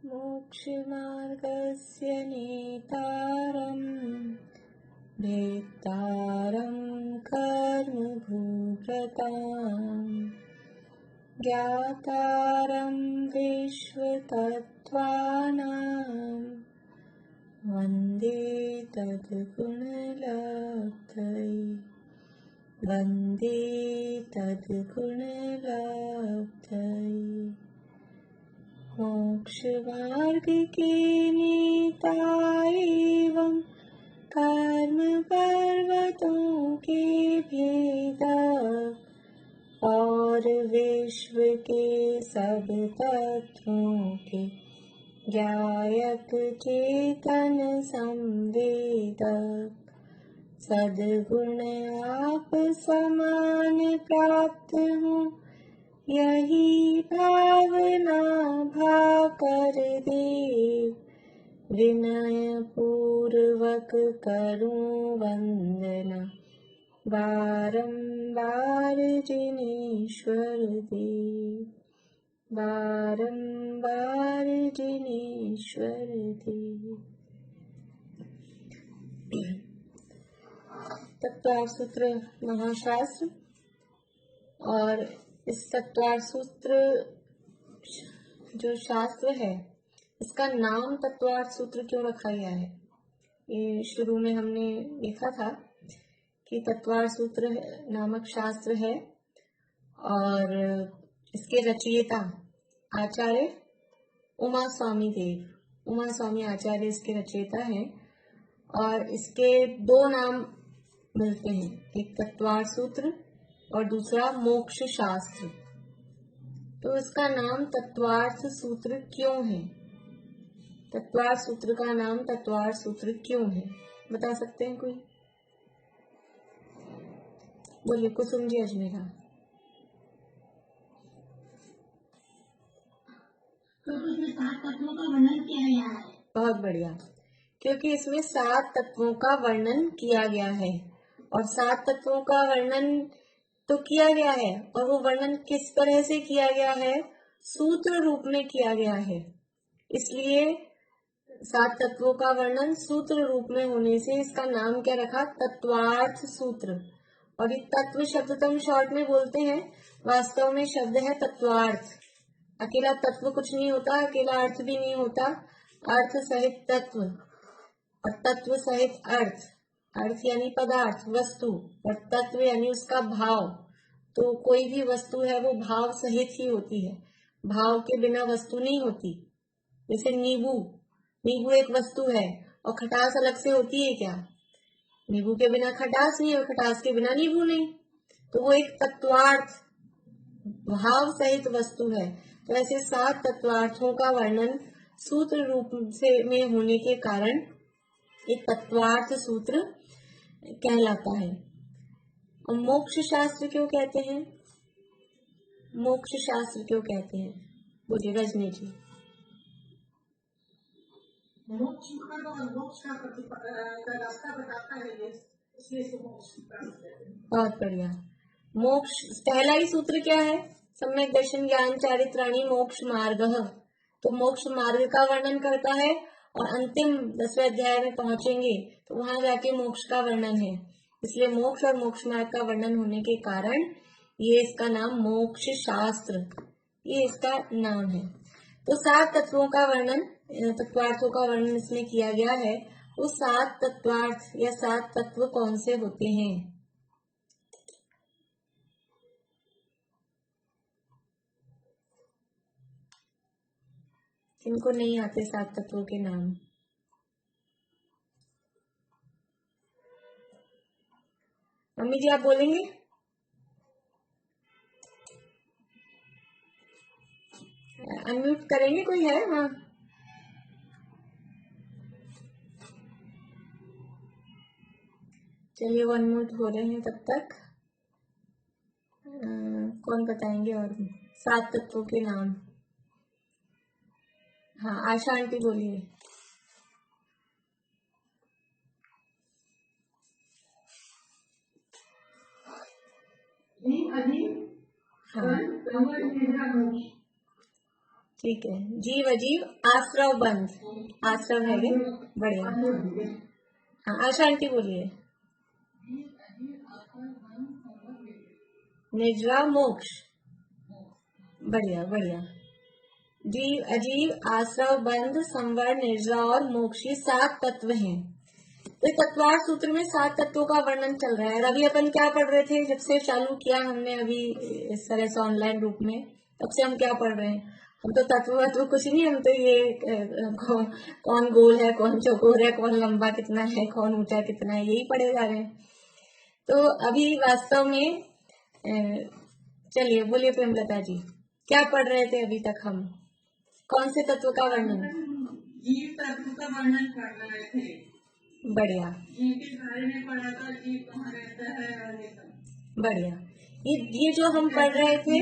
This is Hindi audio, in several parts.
मोक्षमार्गस्य नेतारं भेत्तारं कर्मभूभृताम् ज्ञातारं विश्वतत्त्वानां वन्दे तद्गुणलब्धये मोक्षमार्ग के नेता एवं कर्म पर्वतों के भेदक और विश्व के सब तत्वों के ज्ञायक चेतन संवेदक सद्गुण आप समान प्राप्त हो यही भावना भाकर देव विनय पूर्वक करूं वंदना बारंबार जिनेश्वर देव बारंबार जिनेश्वर देव। तत्वार सूत्र महाशास्त्र, और इस तत्वार सूत्र जो शास्त्र है इसका नाम तत्वार सूत्र क्यों रखा गया है। ये शुरू में हमने देखा था कि तत्वार सूत्र नामक शास्त्र है और इसके रचयिता आचार्य उमा स्वामी देव, उमा स्वामी आचार्य इसके रचयिता हैं और इसके दो नाम मिलते हैं, एक तत्वार सूत्र और दूसरा मोक्ष शास्त्र। तो इसका नाम तत्वार्थ सूत्र क्यों है, तत्वार सूत्र का नाम तत्वार सूत्र क्यों है, बता सकते हैं कोई? बोलिए, कुसुम जी अजमेरा। बहुत बढ़िया, क्योंकि इसमें 7 तत्वों का वर्णन किया गया है और 7 तत्वों का वर्णन तो किया गया है और वो वर्णन किस तरह से किया गया है, सूत्र रूप में किया गया है। इसलिए 7 तत्वों का वर्णन सूत्र रूप में होने से इसका नाम क्या रखा, तत्वार्थ सूत्र। और ये तत्व शब्द तो हम शॉर्ट में बोलते हैं, वास्तव में शब्द है तत्वार्थ। अकेला तत्व कुछ नहीं होता, अकेला अर्थ भी नहीं होता, अर्थ सहित तत्व और तत्व सहित अर्थ। अर्थ यानी पदार्थ, वस्तु, और तत्व यानी उसका भाव। तो कोई भी वस्तु है वो भाव सहित ही होती है, भाव के बिना वस्तु नहीं होती। जैसे नींबू, नींबू एक वस्तु है और खटास अलग से होती है क्या? नींबू के बिना खटास नहीं और खटास के बिना नींबू नहीं। तो वो एक तत्वार्थ भाव सहित वस्तु है। तो ऐसे 7 तत्वार्थों का वर्णन सूत्र रूप से में होने के कारण एक तत्वार्थ सूत्र कहलाता है। और मोक्ष शास्त्र क्यों कहते हैं, मोक्ष शास्त्र क्यों कहते हैं, बोलिए रजनी जी। मोक्ष का रास्ता बताता है, इसलिए इसको मोक्ष कहते हैं। बहुत बढ़िया। मोक्ष पहला ही सूत्र क्या है, सम्यक दर्शन ज्ञान चारित्राणि मोक्ष मार्ग। तो मोक्ष मार्ग का वर्णन करता है और अंतिम 10वें अध्याय में पहुंचेंगे तो वहां जाके मोक्ष का वर्णन है। इसलिए मोक्ष और मोक्ष मार्ग का वर्णन होने के कारण ये इसका नाम मोक्ष शास्त्र, ये इसका नाम है। तो 7 तत्वों का वर्णन, तत्वार्थों का वर्णन इसमें किया गया है। वो 7 तत्वार्थ या 7 तत्व कौन से होते हैं? इनको नहीं आते 7 तत्वों के नाम? मम्मी जी आप बोलेंगे? अनम्यूट करेंगे, कोई है? हाँ चलिए, वो अनम्यूट हो रहे हैं तब तक। कौन बताएंगे और 7 तत्वों के नाम? हाँ आशा आंटी बोलिए। हाँ ठीक है। जीव अजीव आश्रव बंध, आश्रव है ये, बढ़िया। हाँ आशा आंटी बोलिए। निर्जरा मोक्ष, बढ़िया बढ़िया। जीव अजीव आश्रव बंध संवर निर्जरा और मोक्ष, ये 7 तत्व हैं। तो तत्वार सूत्र में 7 तत्वों का वर्णन चल रहा है। और अभी अपन क्या पढ़ रहे थे, जब से चालू किया हमने अभी इस तरह से ऑनलाइन रूप में, तब से हम क्या पढ़ रहे हैं? हम तो तत्व कुछ नहीं, हम तो ये कौन गोल है, कौन चौकोर है, कौन लंबा कितना है, कौन ऊंचा कितना है, यही पढ़े जा रहे हैं। तो अभी वास्तव में चलिए बोलिए प्रेमलता जी, क्या पढ़ रहे थे अभी तक हम? कौन से तत्व का वर्णन? जीव तत्व का वर्णन कर रहे थे। बढ़िया। जीव के बारे में पढ़ा था, जीव कहाँ रहता है और ये सब। बढ़िया। ये जो हम पढ़ रहे थे,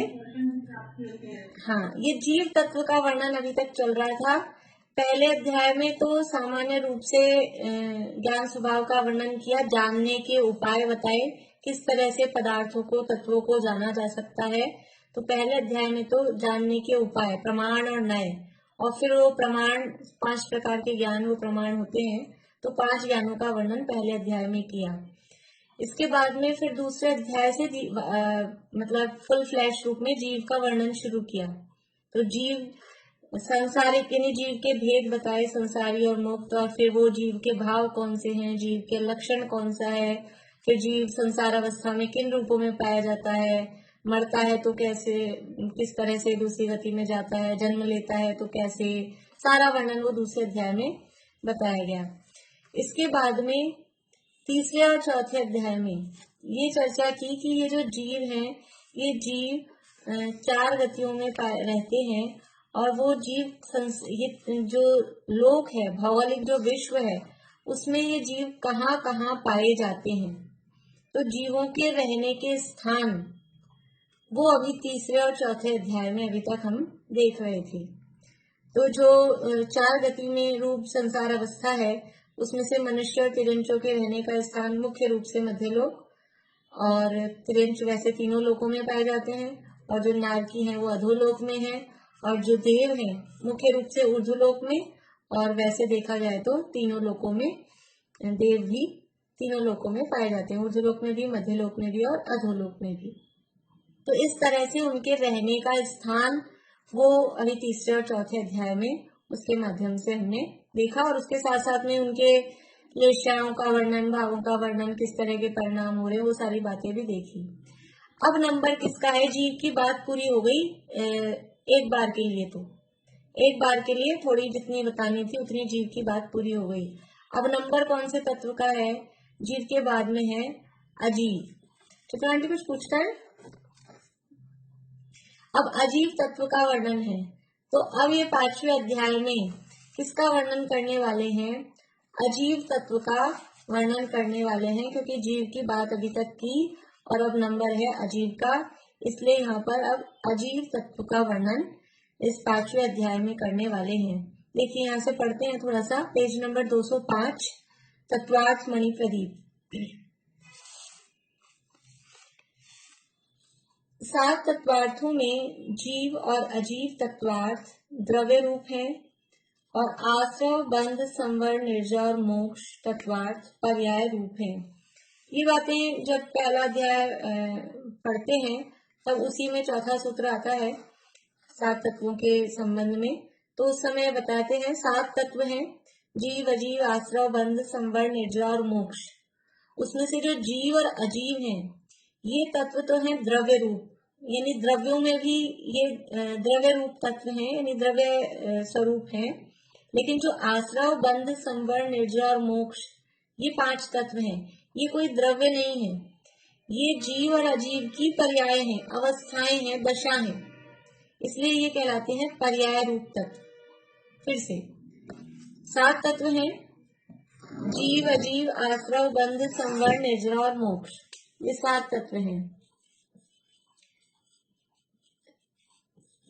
हाँ, ये जीव तत्व का वर्णन अभी तक चल रहा था। पहले अध्याय में तो सामान्य रूप से ज्ञान स्वभाव का वर्णन किया, जानने के उपाय बताए, किस तरह से पदार्थों को, तत्वों को जाना जा सकता है। तो पहले अध्याय में तो जानने के उपाय, प्रमाण और न्याय, और फिर वो प्रमाण, 5 प्रकार के ज्ञान वो प्रमाण होते हैं, तो 5 ज्ञानों का वर्णन पहले अध्याय में किया। इसके बाद में फिर दूसरे अध्याय से मतलब फुल फ्लैश रूप में जीव का वर्णन शुरू किया। तो जीव संसारिक यानी जीव के भेद बताए, संसारी और मुक्त, और फिर वो जीव के भाव कौन से हैं, जीव के लक्षण कौन सा है, फिर जीव संसार अवस्था में किन रूपों में पाया जाता है, मरता है तो कैसे, किस तरह से दूसरी गति में जाता है, जन्म लेता है तो कैसे, सारा वर्णन वो दूसरे अध्याय में बताया गया। इसके बाद में तीसरे और चौथे अध्याय में ये चर्चा की कि ये जो जीव हैं, ये जीव 4 गतियों में रहते हैं, और वो जीव ये जो लोक है, भौगोलिक जो विश्व है, उसमें ये जीव कहाँ कहाँ पाए जाते हैं। तो जीवों के रहने के स्थान वो अभी तीसरे और चौथे अध्याय में अभी तक हम देख रहे थे। तो जो 4 गति में रूप संसार अवस्था है, उसमें से मनुष्य और तिर्यंचों के रहने का स्थान मुख्य रूप से मध्यलोक, और तिर्यंच वैसे तीनों लोकों में पाए जाते हैं, और जो नारकी हैं वो अधोलोक में है, और जो देव हैं मुख्य रूप से ऊर्ध्वलोक में, और वैसे देखा जाए तो तीनों लोकों में देव भी तीनों लोकों में पाए जाते हैं, ऊर्ध्वलोक में भी, मध्यलोक में भी और अधोलोक में भी। तो इस तरह से उनके रहने का स्थान वो अभी तीसरे और चौथे अध्याय में उसके माध्यम से हमने देखा, और उसके साथ साथ में उनके लेशाओं का वर्णन, भावों का वर्णन, किस तरह के परिणाम हो रहे, वो सारी बातें भी देखी। अब नंबर किसका है? जीव की बात पूरी हो गई एक बार के लिए, तो एक बार के लिए थोड़ी जितनी बतानी थी उतनी जीव की बात पूरी हो गई। अब नंबर कौन से तत्व का है? जीव के बाद में है अजीव। चित्रा आंटी कुछ पूछता है? अब अजीव तत्व का वर्णन है। तो अब ये 5वें अध्याय में किसका वर्णन करने वाले हैं? अजीव तत्व का वर्णन करने वाले हैं, क्योंकि जीव की बात अभी तक की और अब नंबर है अजीव का, इसलिए यहाँ पर अब अजीव तत्व का वर्णन इस 5वें अध्याय में करने वाले हैं। देखिए यहाँ से पढ़ते हैं थोड़ा सा, पेज नंबर 205, तत्वार्थ मणि प्रदीप। 7 तत्वार्थों में जीव और अजीव तत्वार्थ द्रव्य रूप है, और आश्रव बंध संवर निर्जर और मोक्ष तत्वार्थ पर्याय रूप है। ये बातें जब पहला अध्याय पढ़ते हैं तब उसी में चौथा सूत्र आता है 7 तत्वों के संबंध में। तो उस समय बताते हैं 7 तत्व हैं, जीव अजीव आश्रव बंध संवर निर्जर और मोक्ष। उसमें से जो जीव और अजीव हैं, ये तत्व तो हैं द्रव्य रूप, यानी द्रव्यों में भी ये द्रव्य रूप तत्व हैं, यानी द्रव्य स्वरूप हैं। लेकिन जो आश्रव बंध संवर निर्जर और मोक्ष, ये 5 तत्व हैं, ये कोई द्रव्य नहीं है, ये जीव और अजीव की पर्याय हैं, अवस्थाएं हैं, दशा हैं, इसलिए ये कहलाते हैं पर्याय रूप तत्व। फिर से 7 तत्व हैं, जीव अजीव आश्रव बंध संवर निर्जर और मोक्ष, ये 7 तत्व हैं।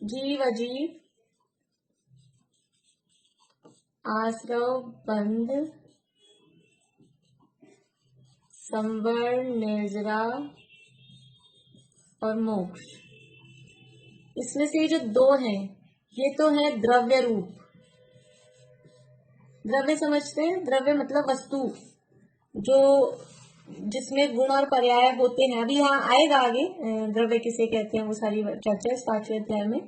जीव अजीव आश्रव बंध संवर निर्जरा और मोक्ष, इसमें से जो 2 हैं ये तो है द्रव्य रूप। द्रव्य समझते हैं? द्रव्य मतलब वस्तु जो जिसमें गुण और पर्याय होते हैं। अभी यहाँ आएगा आगे द्रव्य किसे कहते हैं, वो सारी चर्चा इस 5वें अध्याय में।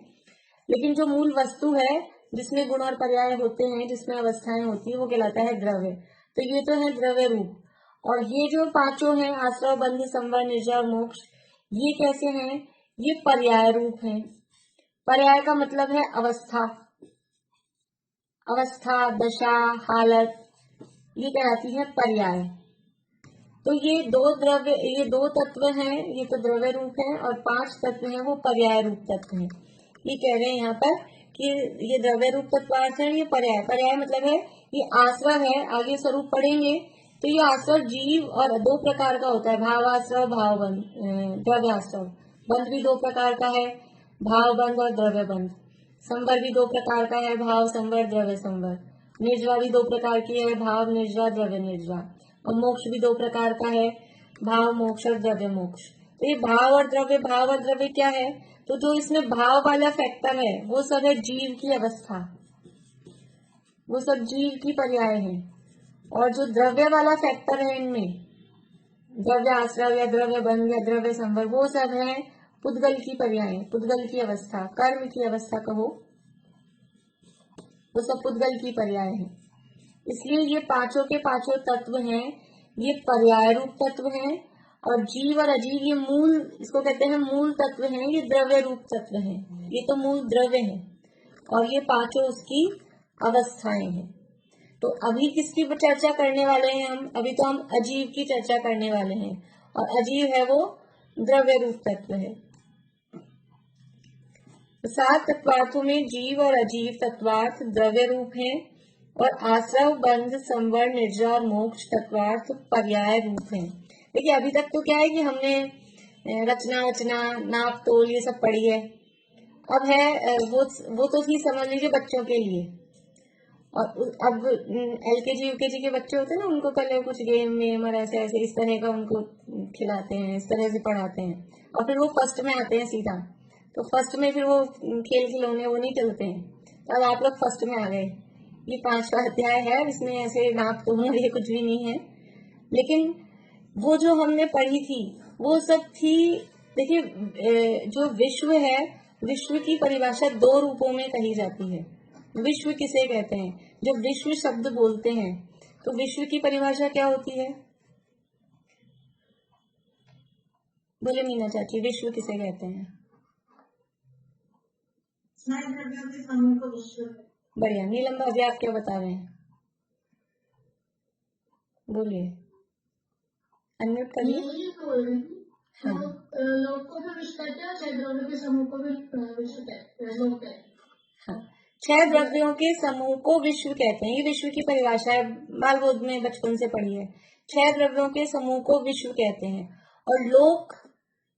लेकिन जो मूल वस्तु है जिसमें गुण और पर्याय होते हैं, जिसमें अवस्थाएं होती है, वो कहलाता है द्रव्य। तो ये तो है द्रव्य रूप। और ये जो पांचों हैं, आश्रव, बंध, संवर, निर्जर और मोक्ष, ये कैसे हैं? ये पर्याय रूप हैं। पर्याय का मतलब है अवस्था, अवस्था, दशा, हालत, ये कहलाती है पर्याय। तो ये दो तत्व हैं, ये तो द्रव्य रूप है, और 5 तत्व हैं वो पर्याय रूप तत्व हैं। ये कह रहे हैं यहाँ पर कि ये द्रव्य रूप तत्वार्थ है, ये पर्याय मतलब है ये आश्रव है। आगे स्वरूप पढ़ेंगे तो ये आश्रव जीव और 2 प्रकार का होता है, भावाश्रव, भावबंध, द्रव्याश्रव। बंध भी 2 प्रकार का है, भावबंध और द्रव्य बंध। संवर भी 2 प्रकार का है, भाव संवर, द्रव्य संवर। निर्जरा भी 2 प्रकार की है, भाव निर्जरा, द्रव्य निर्जरा। और मोक्ष भी 2 प्रकार का है, भाव मोक्ष और द्रव्य मोक्ष। तो ये भाव और द्रव्य क्या है? तो जो इसमें भाव वाला फैक्टर है वो सब है जीव की अवस्था, वो सब जीव की पर्याय है। और जो द्रव्य वाला फैक्टर है इनमें, द्रव्य आश्रय या द्रव्य बंध या द्रव्य संवर, वो सब है पुद्गल की पर्याय, पुद्गल की अवस्था, कर्म की अवस्था कहो, वो सब पुद्गल की पर्याय है। इसलिए ये पांचों के पांचों तत्व हैं, ये पर्याय रूप तत्व हैं। और जीव और अजीव ये मूल, इसको कहते हैं मूल तत्व हैं, ये द्रव्य रूप तत्व हैं। ये तो मूल द्रव्य है और ये पांचों उसकी अवस्थाएं हैं। तो अभी किसकी चर्चा करने वाले हैं हम? अभी तो हम अजीव की चर्चा करने वाले हैं, और अजीव है वो द्रव्य रूप तत्व है। 7 तत्वार्थों में जीव और अजीव तत्वार्थ द्रव्य रूप है, और आश्रव, बंध, संवर, निर्जर और मोक्ष तत्वार्थ पर्याय रूप है। देखिए अभी तक तो क्या है कि हमने रचना, नाप तोल ये सब पढ़ी है। अब है वो तो ही समझ लीजिए बच्चों के लिए। और अब LKG UKG के बच्चे होते हैं ना, उनको पहले कुछ गेम और ऐसे ऐसे इस तरह का उनको खिलाते हैं, इस तरह से पढ़ाते हैं, और फिर वो फर्स्ट में आते हैं सीधा। तो फर्स्ट में फिर वो खेल खिलौने वो नहीं चलते हैं। तो अब आप लोग फर्स्ट में आ गए। ये 5वां अध्याय है, इसमें ऐसे नाप तोल ये कुछ भी नहीं है। लेकिन वो जो हमने पढ़ी थी वो सब थी। देखिए जो विश्व है, विश्व की परिभाषा 2 रूपों में कही जाती है। विश्व किसे कहते हैं? जब विश्व शब्द बोलते हैं तो विश्व की परिभाषा क्या होती है? बोले मीना चाची, विश्व किसे कहते हैं? बढ़िया। नीलम भाभी आप क्या बता रहे हैं? बोलिए, अनम्यूट करिए। हाँ। लोक को भी विश्व कहते हैं, 6 द्रव्यों के समूह को भी विश्व कहते हैं, लोक कहते हैं। हाँ, 6 द्रव्यों के समूह को विश्व कहते हैं। ये विश्व की परिभाषा है, बाल बोध में बचपन से पढ़ी है। 6 द्रव्यों के समूह को विश्व कहते हैं। और लोक,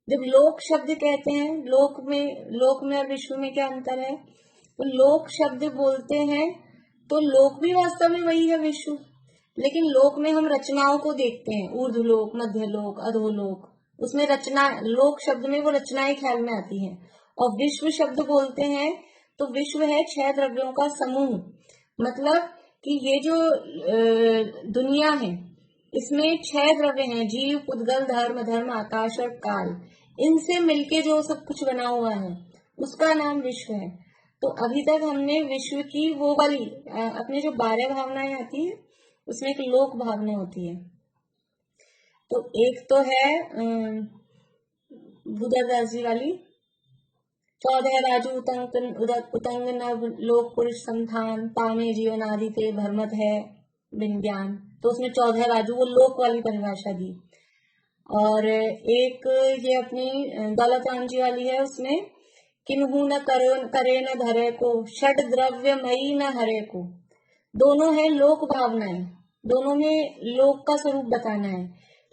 जब लोक शब्द कहते हैं, लोक में और विश्व में क्या अंतर है? तो लोक शब्द बोलते हैं तो लोक भी वास्तव में वही है विश्व, लेकिन लोक में हम रचनाओं को देखते हैं, ऊर्ध्वलोक, मध्यलोक, अधोलोक। उसमें रचना, लोक शब्द में वो रचनाएं ख्याल में आती हैं। और विश्व शब्द बोलते हैं तो विश्व है 6 द्रव्यों का समूह। मतलब कि ये जो दुनिया है इसमें 6 द्रव्य हैं, जीव, पुद्गल, धर्म, आकाश और काल। इनसे मिलके जो सब कुछ बना हुआ है उसका नाम विश्व है। तो अभी तक हमने विश्व की वो वाली अपने जो 12 भावनाएं आती है उसमें एक लोक भावना होती है। तो एक तो है भूदरदास जी वाली, 14 राजू उतंग नव लोक पुरुष संधान, तामे जीवन आदि ते भरमत है विज्ञान। तो उसमें 14 राजू वो लोक वाली परिभाषा दी। और एक ये अपनी दौलत राम जी वाली है, उसमें किन्हू न करे न धरे को, षड द्रव्य मई न हरे को। दोनों है लोक भावनाएं, दोनों में लोक का स्वरूप बताना है।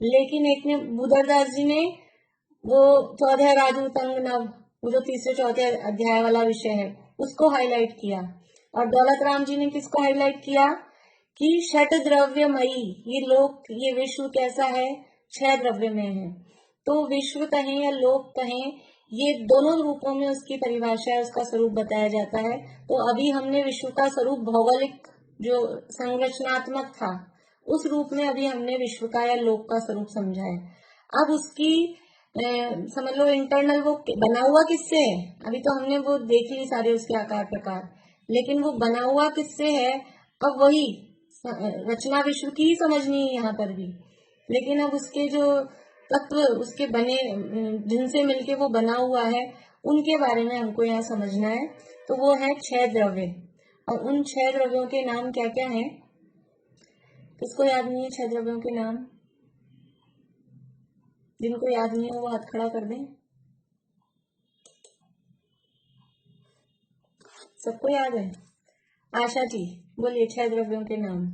लेकिन एक ने बुधरदास जी ने वो 14 राजू तंग नव, वो जो 3-4 अध्याय वाला विषय है उसको हाईलाइट किया। और दौलत राम जी ने किसको हाईलाइट किया कि षट द्रव्यमयी, ये लोक, ये विश्व कैसा है? 6 द्रव्य में है। तो विश्व कहें या लोक कहें, ये दोनों रूपों में उसकी परिभाषा है, उसका स्वरूप बताया जाता है। तो अभी हमने विश्व का स्वरूप भौगोलिक जो संरचनात्मक था उस रूप में अभी हमने विश्व का या लोक का स्वरूप समझा है। अब उसकी समझ लो इंटरनल वो बना हुआ किससे है, अभी तो हमने वो देख ली सारे उसके आकार प्रकार, लेकिन वो बना हुआ किससे है, अब वही रचना विश्व की ही समझनी है यहाँ पर भी। लेकिन अब उसके जो तत्व उसके बने जिनसे मिलके वो बना हुआ है उनके बारे में हमको यहाँ समझना है। तो वो है 6 द्रव्य, और उन 6 द्रव्यों के नाम क्या क्या हैं? किसको याद नहीं है 6 द्रव्यों के नाम? जिनको याद नहीं है वो हाथ खड़ा कर दें। सबको याद है? आशा जी बोलिए 6 द्रव्यों के नाम।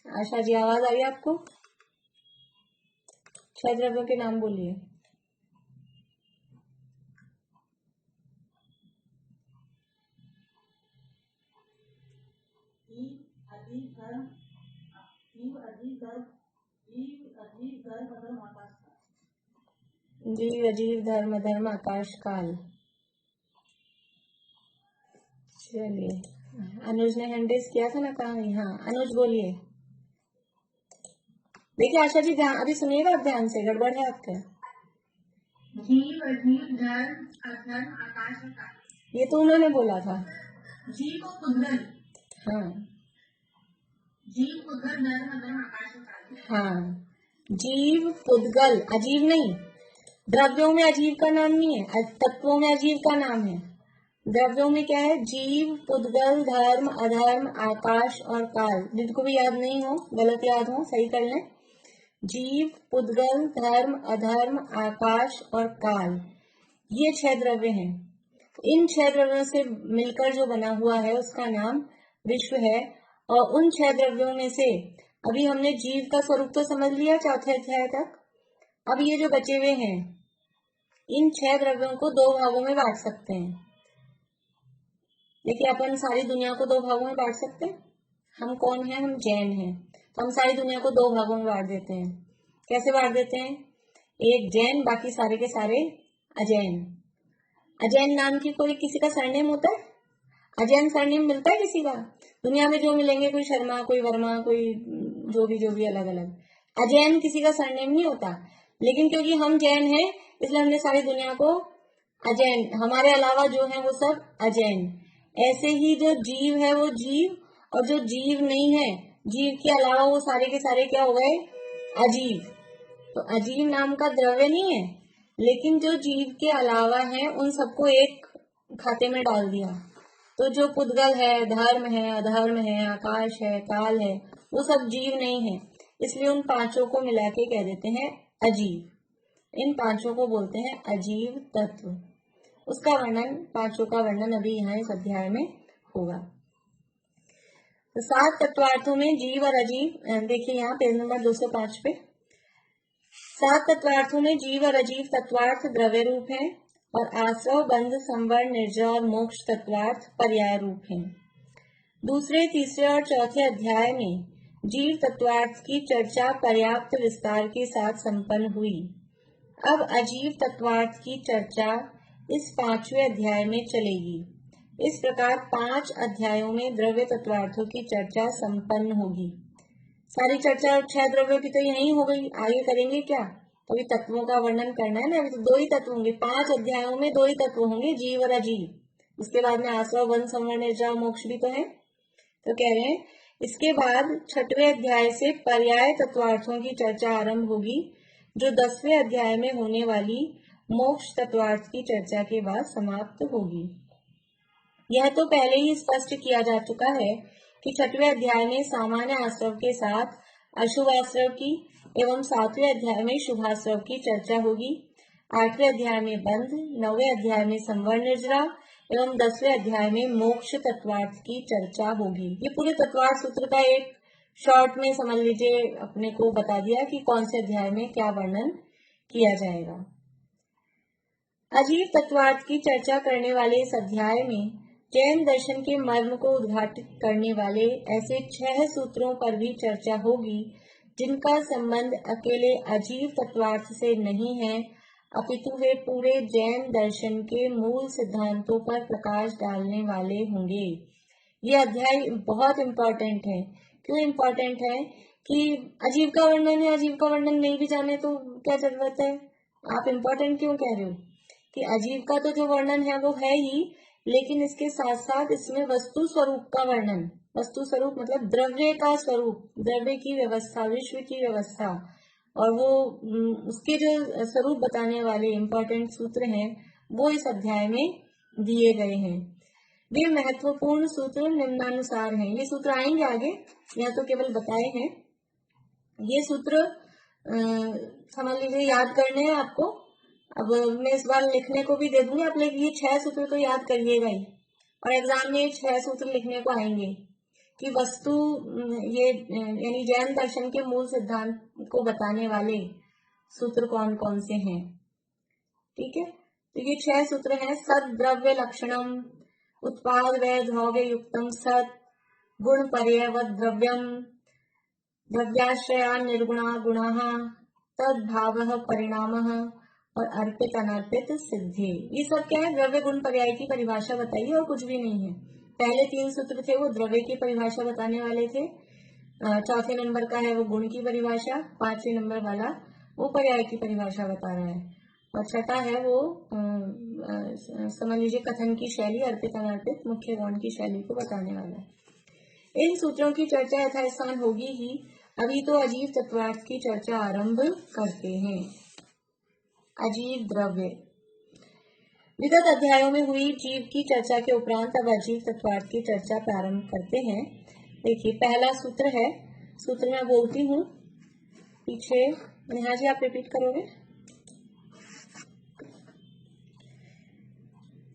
आशा जी आवाज आ रही है आपको? 6 द्रव्यों के नाम बोलिए। जीव अजीव धर्म अधर्म आकाश काल। चलिए अनुज ने हैंड रेज किया था ना, कहाँ? हाँ अनुज बोलिए। देखिए आशा जी ध्यान अभी सुनिएगा आप ध्यान से, गड़बड़ है आपका। जीव अजीव धर्म अधर्म आकाश और काल। ये तो उन्होंने बोला था। जीव को पुद्गल। हाँ जीव पुद्गल धर्म अधर्म आकाश और काल। हाँ जीव पुद्गल, अजीव नहीं। द्रव्यों में अजीव का नाम नहीं है, तत्वों में अजीव का नाम है। द्रव्यों में क्या है? जीव पुद्गल धर्म अधर्म आकाश और काल। जिनको भी याद नहीं हो, गलत याद हो, सही कर लें। जीव पुद्गल धर्म अधर्म आकाश और काल, ये 6 द्रव्य हैं। इन 6 द्रव्यों से मिलकर जो बना हुआ है उसका नाम विश्व है। और उन 6 द्रव्यों में से अभी हमने जीव का स्वरूप तो समझ लिया चौथे अध्याय तक। अब ये जो बचे हुए हैं इन 6 द्रव्यों को 2 भागों में बांट सकते हैं। देखिए अपन सारी दुनिया को 2 भागों में बांट सकते हैं। हम कौन हैं? हम जैन हैं, तो हम सारी दुनिया को 2 भागों में बांट देते हैं। कैसे बांट देते हैं? एक जैन, बाकी सारे के सारे अजैन। अजैन नाम की कोई किसी का सरनेम होता है? अजैन सरनेम मिलता है किसी का? दुनिया में जो मिलेंगे, कोई शर्मा कोई वर्मा कोई जो भी अलग अलग। अजैन किसी का सरनेम नहीं होता। लेकिन क्योंकि हम जैन हैं इसलिए हमने सारी दुनिया को अजैन, हमारे अलावा जो है वो सब अजैन। ऐसे ही जो जीव है वो जीव, और जो जीव नहीं है, जीव के अलावा वो सारे के सारे क्या हो गए? अजीव। तो अजीव नाम का द्रव्य नहीं है, लेकिन जो जीव के अलावा है उन सबको एक खाते में डाल दिया। तो जो पुद्गल है, धर्म है, अधर्म है, आकाश है, काल है, वो सब जीव नहीं है, इसलिए उन 5 को मिला के कह देते हैं अजीव। इन 5 को बोलते हैं अजीव तत्व। उसका वर्णन, 5 का वर्णन अभी यहाँ इस अध्याय में होगा। तो 7 तत्वार्थों में जीव और अजीव, देखिए यहाँ पेज नंबर 205 पे 7 तत्वार्थों में जीव और अजीव तत्वार्थ द्रव्य रूप है, और आश्रव बंध संवर निर्जर और मोक्ष तत्वार्थ पर्याय रूप है। दूसरे, तीसरे और चौथे अध्याय में जीव तत्वार्थ की चर्चा पर्याप्त विस्तार के साथ संपन्न हुई। अब अजीव तत्वार्थ की चर्चा इस 5वें अध्याय में चलेगी। इस प्रकार 5 अध्यायों में द्रव्य तत्वार्थों की चर्चा संपन्न होगी। सारी चर्चा 6 द्रव्यों की तो यही हो गई, आगे करेंगे क्या? अभी तत्वों का वर्णन करना है ना, अभी तो 2 ही तत्व होंगे, 5 अध्यायों में 2 ही तत्व होंगे, जीव और अजीव। उसके बाद में आश्रव बंध संवर निर्जर मोक्ष भी तो है। तो कह रहे हैं इसके बाद 6वें अध्याय से पर्याय तत्वार्थों की चर्चा आरंभ होगी, जो 10वें अध्याय में होने वाली मोक्ष तत्वार्थ की चर्चा के बाद समाप्त होगी। यह तो पहले ही स्पष्ट किया जा चुका है कि 6वें अध्याय में सामान्य आश्रव के साथ अशुभ आश्रव की एवं 7वें अध्याय में शुभाश्रव की चर्चा होगी। 8वें अध्याय में बंध, 9वें अध्याय में संवर निर्जरा एवं 10वें अध्याय में मोक्ष तत्वार्थ की चर्चा होगी। ये पूरे तत्वार्थ सूत्र का एक शॉर्ट में समझ लीजिए, अपने को बता दिया कि कौन से अध्याय में क्या वर्णन किया जाएगा। अजीव तत्वार्थ की चर्चा करने वाले इस अध्याय में जैन दर्शन के मर्म को उद्घाटित करने वाले ऐसे 6 सूत्रों पर भी चर्चा होगी जिनका संबंध अकेले अजीव तत्वार्थ से नहीं है, अपितु वे पूरे जैन दर्शन के मूल सिद्धांतों पर प्रकाश डालने वाले होंगे। ये अध्याय बहुत इम्पोर्टेंट है। क्यों इम्पोर्टेंट है? कि अजीव का वर्णन है, अजीव का वर्णन नहीं भी जाने तो क्या जरूरत है? आप इम्पोर्टेंट क्यों कह रहे हो? कि अजीव का तो जो वर्णन है वो है ही, लेकिन इसके साथ साथ इसमें वस्तु स्वरूप का वर्णन, वस्तु स्वरूप मतलब द्रव्य का स्वरूप, द्रव्य की व्यवस्था, विश्व की व्यवस्था, और वो उसके जो स्वरूप बताने वाले इम्पोर्टेंट सूत्र हैं वो इस अध्याय में दिए गए हैं। वे महत्वपूर्ण सूत्र निम्नानुसार हैं। ये सूत्र आएंगे आगे, यहाँ तो केवल बताए हैं। ये सूत्र समझ लीजिए याद करने हैं आपको। अब मैं इस बार लिखने को भी दे दूंगी, आप लोग ये 6 सूत्र तो याद करिएगा ही, और एग्जाम में 6 सूत्र लिखने को आएंगे कि वस्तु ये यानी जैन दर्शन के मूल सिद्धांत को बताने वाले सूत्र कौन कौन से हैं। ठीक है, तो ये 6 सूत्र हैं। सद द्रव्य लक्षणम, उत्पाद व द्रव्य युक्तम सत, गुण पर्यवत द्रव्यम, द्रव्याश्रया निर्गुणा गुणाः, तद्भावः परिणामः, और अर्पित अनर्पित सिद्धि। ये सब क्या है? द्रव्य गुण पर्याय की परिभाषा बताइए, और कुछ भी नहीं है। पहले 3 सूत्र थे वो द्रव्य की परिभाषा बताने वाले थे, चौथे नंबर का है वो गुण की परिभाषा, 5वें नंबर वाला वो पर्याय की परिभाषा बता रहा है, और छठा है वो समझ लीजिए कथन की शैली, अर्पित अनर्पित मुख्य गौण की शैली को बताने वाला है। इन सूत्रों की चर्चा यथास्थान होगी ही। अभी तो अजीव तत्वार्थ की चर्चा आरंभ करते हैं। अजीव द्रव्य विगत अध्यायों में हुई जीव की चर्चा के उपरांत अब अजीव तत्वार्थ की चर्चा प्रारंभ करते हैं। देखिए, पहला सूत्र है, सूत्र मैं बोलती हूँ, पीछे नेहा जी आप रिपीट करोगे।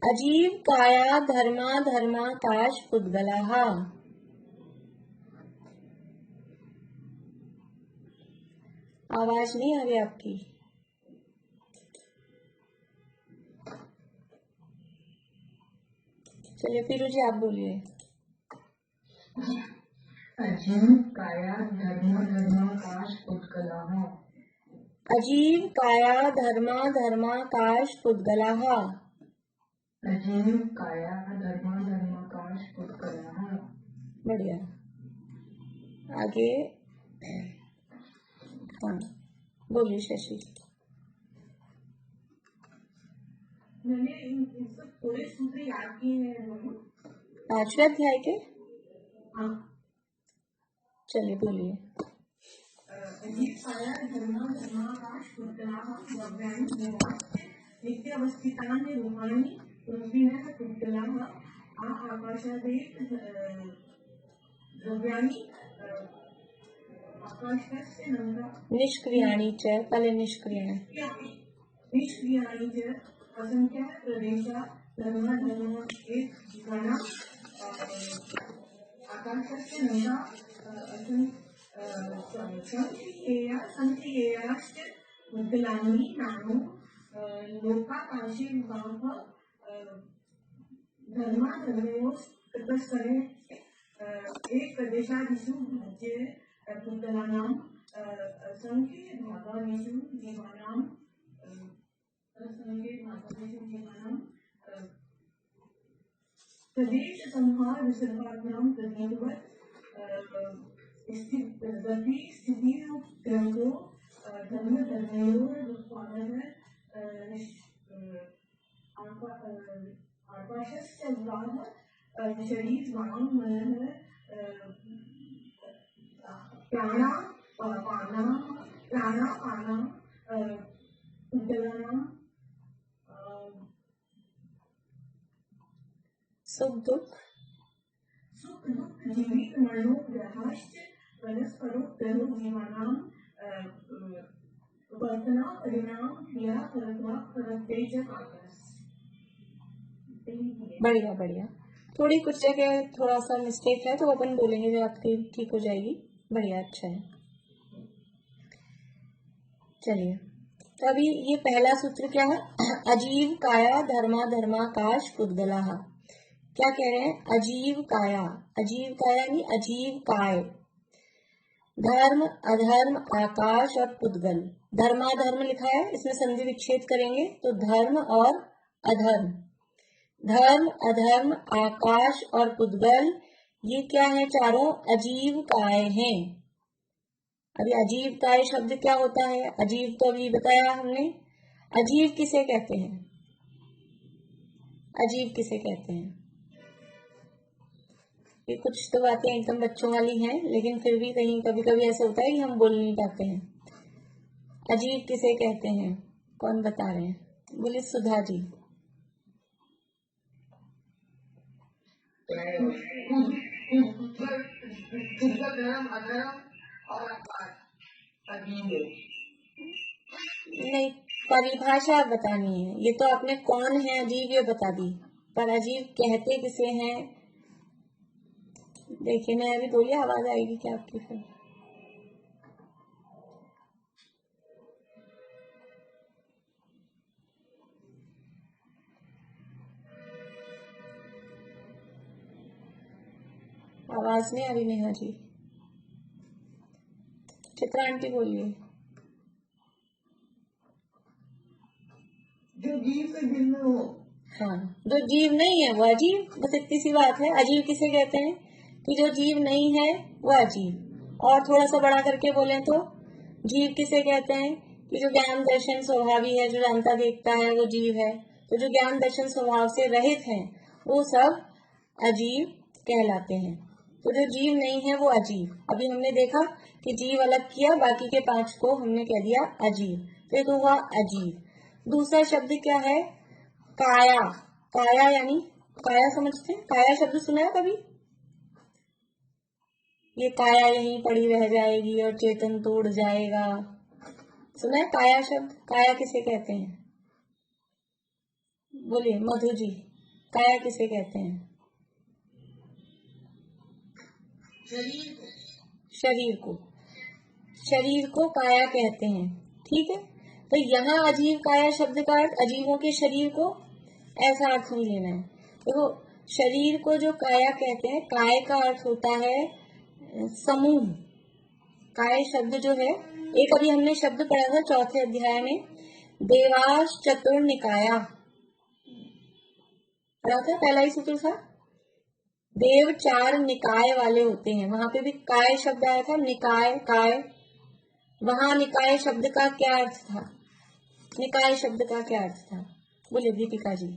अजीव काया धर्मा धर्माकाश पुद्गलाः। आवाज नहीं आ रही आपकी। चलिए पीरू जी आप बोलिए। अजीव काया धर्मा धर्माकाश पुद्गलाः। अजीव काया धर्मा धर्माकाश पुद्गलाः। अजीव काया धर्मा धर्माकाश पुद्गलाः। बढ़िया, आगे हाँ बोलिए शशि। मैंने इन सब पूरे सूत्र याद किए हैं। 5वें अध्याय के। हाँ, चलिए बोलिए। अजीव काया धर्मा धर्माकाश पुद्गलाः द्रव्याणि देवाश्च नित्यावस्थितानि रूपाणि रूपिणः पुद्गलाः आकाशादेव द्रव्याणि आकाशस्य नम्रा निष्क्रियाणि च, पहले निष्क्रियाणि, निष्क्रियाणि च असंख्या प्रदेशा धर्मा धर्मा एक गणा आकाशस्य नम्रा संख्येयाश्च पुद्गलानि नाम लोकाकाशे भावः धर्मा धर्मयोः तपस्सरे एक प्रदेशादिषु भज्य पुद्गलानां असंख्य भागानिषु जीवानां प्रदेश संहार विसर्गाभ्यां तदेववत् गति स्थितिः क्रमो धर्म धर्मयोरुत्पादः आकाशस्य उदाह शरीरवान् मनः प्राणापानां पुद्गलानां सुख दुख जीवित मरणोग्रहाश्च परस्परोत्तरो जीवानां वर्तना परिणाम क्रिया फलत्वे च काकस्। बढ़िया बढ़िया। थोड़ी कुछ जगह थोड़ा सा मिस्टेक है तो अपन बोलेंगे जब आपकी ठीक हो जाएगी। बढ़िया, अच्छा है। चलिए, तो अभी ये पहला सूत्र क्या है? अजीव काया धर्मा धर्माकाश पुद्गलाः। क्या कह रहे हैं? अजीव काया, अजीव काया नहीं अजीव काय, धर्म, अधर्म, आकाश और पुद्गल। धर्माधर्म लिखा है, इसमें संधि विच्छेद करेंगे तो धर्म और अधर्म। धर्म, अधर्म, आकाश और पुद्गल ये क्या है? चारों अजीव काय हैं। अभी अजीव काय शब्द क्या होता है? अजीव तो अभी बताया हमने। अजीव किसे कहते हैं? अजीव किसे कहते हैं? ये कुछ तो बातें एकदम बच्चों वाली हैं, लेकिन फिर भी कहीं कभी कभी ऐसा होता है कि हम बोल नहीं पाते हैं। अजीब किसे कहते हैं? कौन बता रहे हैं? बोले सुधा जी। नहीं, परिभाषा बतानी है। ये तो आपने कौन है अजीब ये बता दी, पर अजीब कहते किसे हैं? देखिए मैं अभी बोलिए, आवाज आएगी क्या आपकी? फिर आवाज नहीं आ रही नेहा जी। चित्रा आंटी बोलिए। जो जीव से भिन्न हो। हाँ, जो जीव नहीं है वो अजीब, बस इतनी सी बात है। अजीब किसे कहते हैं? कि जो जीव नहीं है वो अजीब। और थोड़ा सा बड़ा करके बोले तो जीव किसे कहते हैं? कि जो ज्ञान दर्शन स्वभावी है, जो जानता देखता है वो जीव है। तो जो ज्ञान दर्शन स्वभाव से रहित है वो सब अजीव कहलाते हैं। तो जो जीव नहीं है वो अजीब। अभी हमने देखा कि जीव अलग किया, बाकी के 5 को हमने कह दिया अजीब, तो ये तो हुआ अजीब। दूसरा शब्द क्या है? काया। काया यानी काया समझते हैं? काया शब्द सुना है कभी? ये काया यहीं पड़ी रह जाएगी और चेतन तोड़ जाएगा, सुना है काया शब्द? काया किसे कहते हैं? बोलिए मधु जी, काया किसे कहते हैं? शरीर को। शरीर को काया कहते हैं, ठीक है। तो यहाँ अजीव काया शब्द का अर्थ अजीवों के शरीर को, ऐसा अर्थ नहीं लेना है। देखो शरीर को जो काया कहते हैं, काय का अर्थ होता है समूह। काय शब्द जो है, एक अभी हमने शब्द पढ़ा था 4थे अध्याय में, देवास चतुर्निकाया पढ़ा था, पहला ही सूत्र था। देव 4 निकाय वाले होते हैं, वहां पे भी काय शब्द आया था, निकाय काय। वहां निकाय शब्द का क्या अर्थ था? निकाय शब्द का क्या अर्थ था? बोलिए दीपिका जी।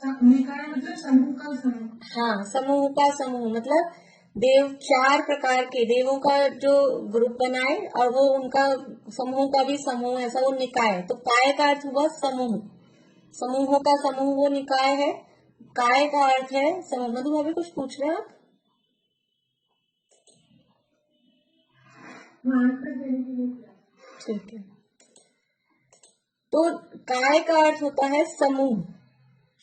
निकाय मतलब समूह का समूह। हाँ, समूह का समूह, मतलब देव 4 प्रकार के देवों का जो ग्रुप बनाए और वो उनका समूह का भी समूह, ऐसा वो निकाय। तो काय का अर्थ हुआ समूह, समूहों का समूह वो निकाय है। काय का अर्थ है समूह। मधु अभी कुछ पूछ रहे हैं आप? ठीक है। तो काय का अर्थ होता है समूह।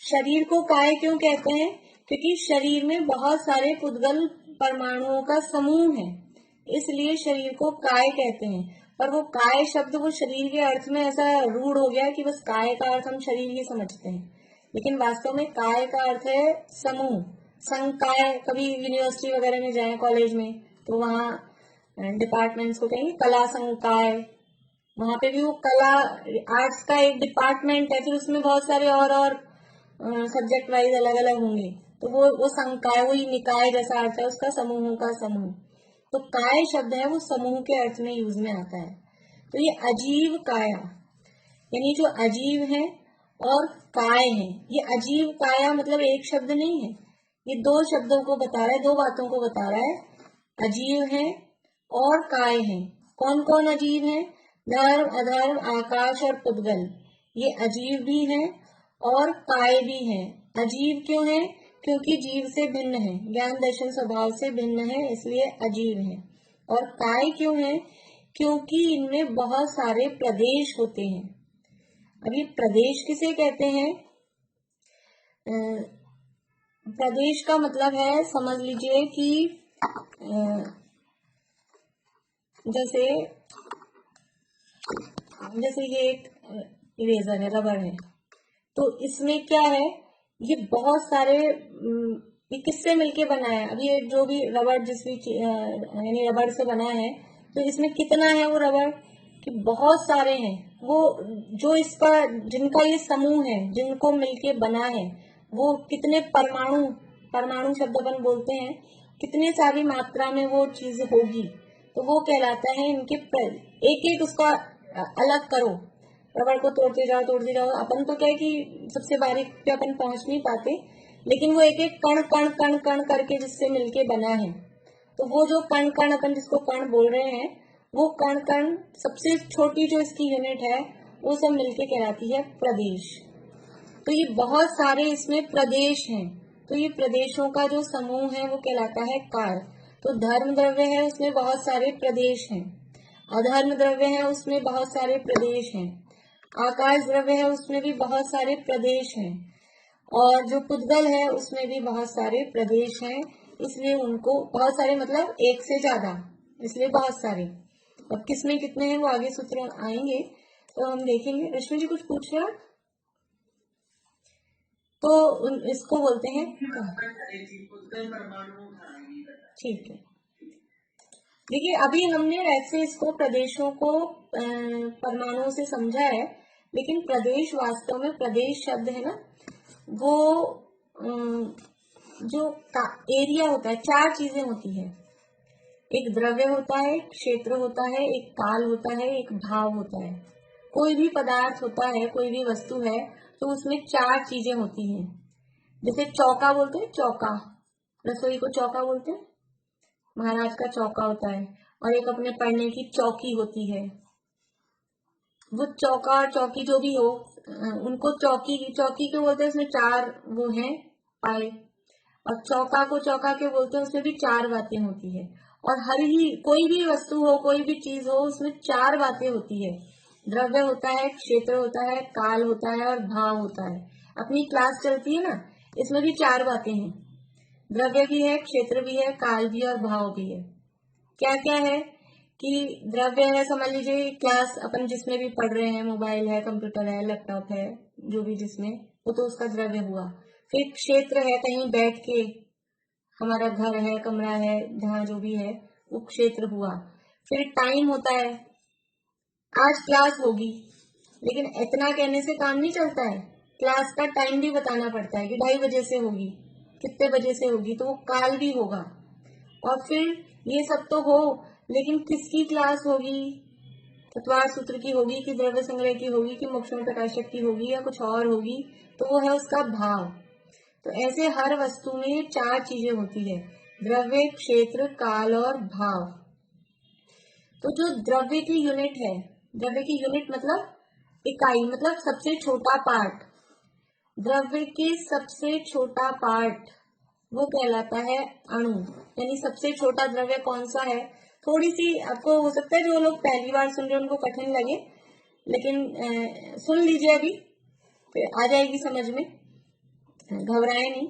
शरीर को काय क्यों कहते हैं? क्योंकि शरीर में बहुत सारे पुद्गल परमाणुओं का समूह है, इसलिए शरीर को काय कहते हैं। पर वो काय शब्द वो शरीर के अर्थ में ऐसा रूढ़ हो गया कि बस काय का अर्थ हम शरीर ही समझते हैं, लेकिन वास्तव में काय का अर्थ है समूह, संकाय। कभी यूनिवर्सिटी वगैरह में जाए, कॉलेज में, तो वहाँ डिपार्टमेंट्स को कहेंगे कला संकाय। वहां पे भी वो कला आर्ट्स का एक डिपार्टमेंट है, फिर उसमें बहुत सारे और सब्जेक्ट वाइज अलग अलग होंगे, तो वो संकाय, वही निकाय जैसा अर्थ है उसका, समूहों का समूह। तो काय शब्द है वो समूह के अर्थ में यूज में आता है। तो ये अजीव काया यानी जो अजीव है और काय है। ये अजीव काया मतलब एक शब्द नहीं है, ये 2 शब्दों को बता रहा है, 2 बातों को बता रहा है। अजीव है और काय है। कौन कौन अजीव है? धर्म, अधर्म, आकाश और पुद्गल, ये अजीव भी है और काय भी है। अजीव क्यों है? क्योंकि जीव से भिन्न है, ज्ञान दर्शन स्वभाव से भिन्न है, इसलिए अजीव है। और काय क्यों है? क्योंकि इनमें बहुत सारे प्रदेश होते हैं। अब ये प्रदेश किसे कहते हैं? प्रदेश का मतलब है, समझ लीजिए कि जैसे जैसे ये एक इरेजर है, रबर है, तो इसमें क्या है, ये बहुत सारे ये किससे मिलके बना है? अब ये जो भी रबड़ यानी रबड़ से बना है, तो इसमें कितना है वो रबड़ कि बहुत सारे हैं। वो जो इसका जिनका ये समूह है, जिनको मिलके बना है, वो कितने परमाणु, परमाणु शब्द अपन बोलते हैं, कितनी सारी मात्रा में वो चीज होगी, तो वो कहलाता है इनके एक एक उसका अलग करो, रबड़ को तोड़ते जाओ। अपन तो क्या है कि सबसे बारीक पे अपन पहुंच नहीं पाते, लेकिन वो एक एक कण कण कण कण करके जिससे मिलके बना है, तो वो जो कण कण अपन जिसको कण बोल रहे हैं, वो कण कण सबसे छोटी जो इसकी यूनिट है, वो सब मिलके कहलाती है प्रदेश। तो ये बहुत सारे इसमें प्रदेश हैं, तो ये प्रदेशों का जो समूह है वो कहलाता है काल। तो धर्म द्रव्य है उसमें बहुत सारे प्रदेश हैं, अधर्म द्रव्य है उसमें बहुत सारे प्रदेश हैं, आकाश द्रव्य है उसमें भी बहुत सारे प्रदेश हैं, और जो पुद्गल है उसमें भी बहुत सारे प्रदेश हैं। इसलिए उनको बहुत सारे मतलब एक से ज्यादा, इसलिए बहुत सारे। अब किसमें कितने हैं वो आगे सूत्र आएंगे तो हम देखेंगे। रश्मि जी कुछ पूछ रहे हैं? तो इसको बोलते हैं, ठीक है। देखिए अभी हमने वैसे इसको प्रदेशों को परमाणुओं से समझा है, लेकिन प्रदेश वास्तव में प्रदेश शब्द है ना, वो जो एरिया होता है, चार चीजें होती है। एक द्रव्य होता है, एक क्षेत्र होता है, एक काल होता है, एक भाव होता है। कोई भी पदार्थ होता है, कोई भी वस्तु है, तो उसमें चार चीजें होती हैं। जैसे चौका बोलते हैं, चौका, रसोई को चौका बोलते हैं, महाराज का चौका होता है। और एक अपने पढ़ने की चौकी होती है। वो चौका और चौकी जो भी हो, उनको चौकी क्यों बोलते हैं? उसमें चार वो हैं पाए। और चौका को चौका क्यों बोलते हैं? उसमें भी चार बातें होती है। और हर ही कोई भी वस्तु हो, कोई भी चीज हो, उसमें चार बातें होती है। द्रव्य होता है, क्षेत्र होता है, काल होता है और भाव होता है। अपनी क्लास चलती है ना, इसमें भी चार बातें हैं। द्रव्य भी है, क्षेत्र भी है, काल भी और भाव भी है। क्या क्या है कि द्रव्य है, समझ लीजिए क्लास अपन जिसमें भी पढ़ रहे हैं, मोबाइल है, कंप्यूटर है, लैपटॉप है, जो भी जिसमें, वो तो उसका द्रव्य हुआ। फिर क्षेत्र है, कहीं बैठ के, हमारा घर है, कमरा है, जहाँ जो भी है, वो क्षेत्र हुआ। फिर टाइम होता है, आज क्लास होगी, लेकिन इतना कहने से काम नहीं चलता है। क्लास का टाइम भी बताना पड़ता है कि 2:30 बजे से होगी, कितने बजे से होगी, तो वो काल भी होगा। और फिर ये सब तो हो, लेकिन किसकी क्लास होगी? तत्वार सूत्र की होगी कि द्रव्य संग्रह की होगी कि मोक्ष में प्रकाशक की होगी या कुछ और होगी, तो वो है उसका भाव। तो ऐसे हर वस्तु में चार चीजें होती है, द्रव्य, क्षेत्र, काल और भाव। तो जो द्रव्य की यूनिट है, द्रव्य की यूनिट मतलब इकाई, मतलब सबसे छोटा पार्ट, द्रव्य के सबसे छोटा पार्ट वो कहलाता है अणु। यानी सबसे छोटा द्रव्य कौन सा है? थोड़ी सी आपको हो सकता है जो लोग पहली बार सुन रहे हैं उनको कठिन लगे, लेकिन सुन लीजिए, अभी फिर आ जाएगी समझ में, घबराए नहीं।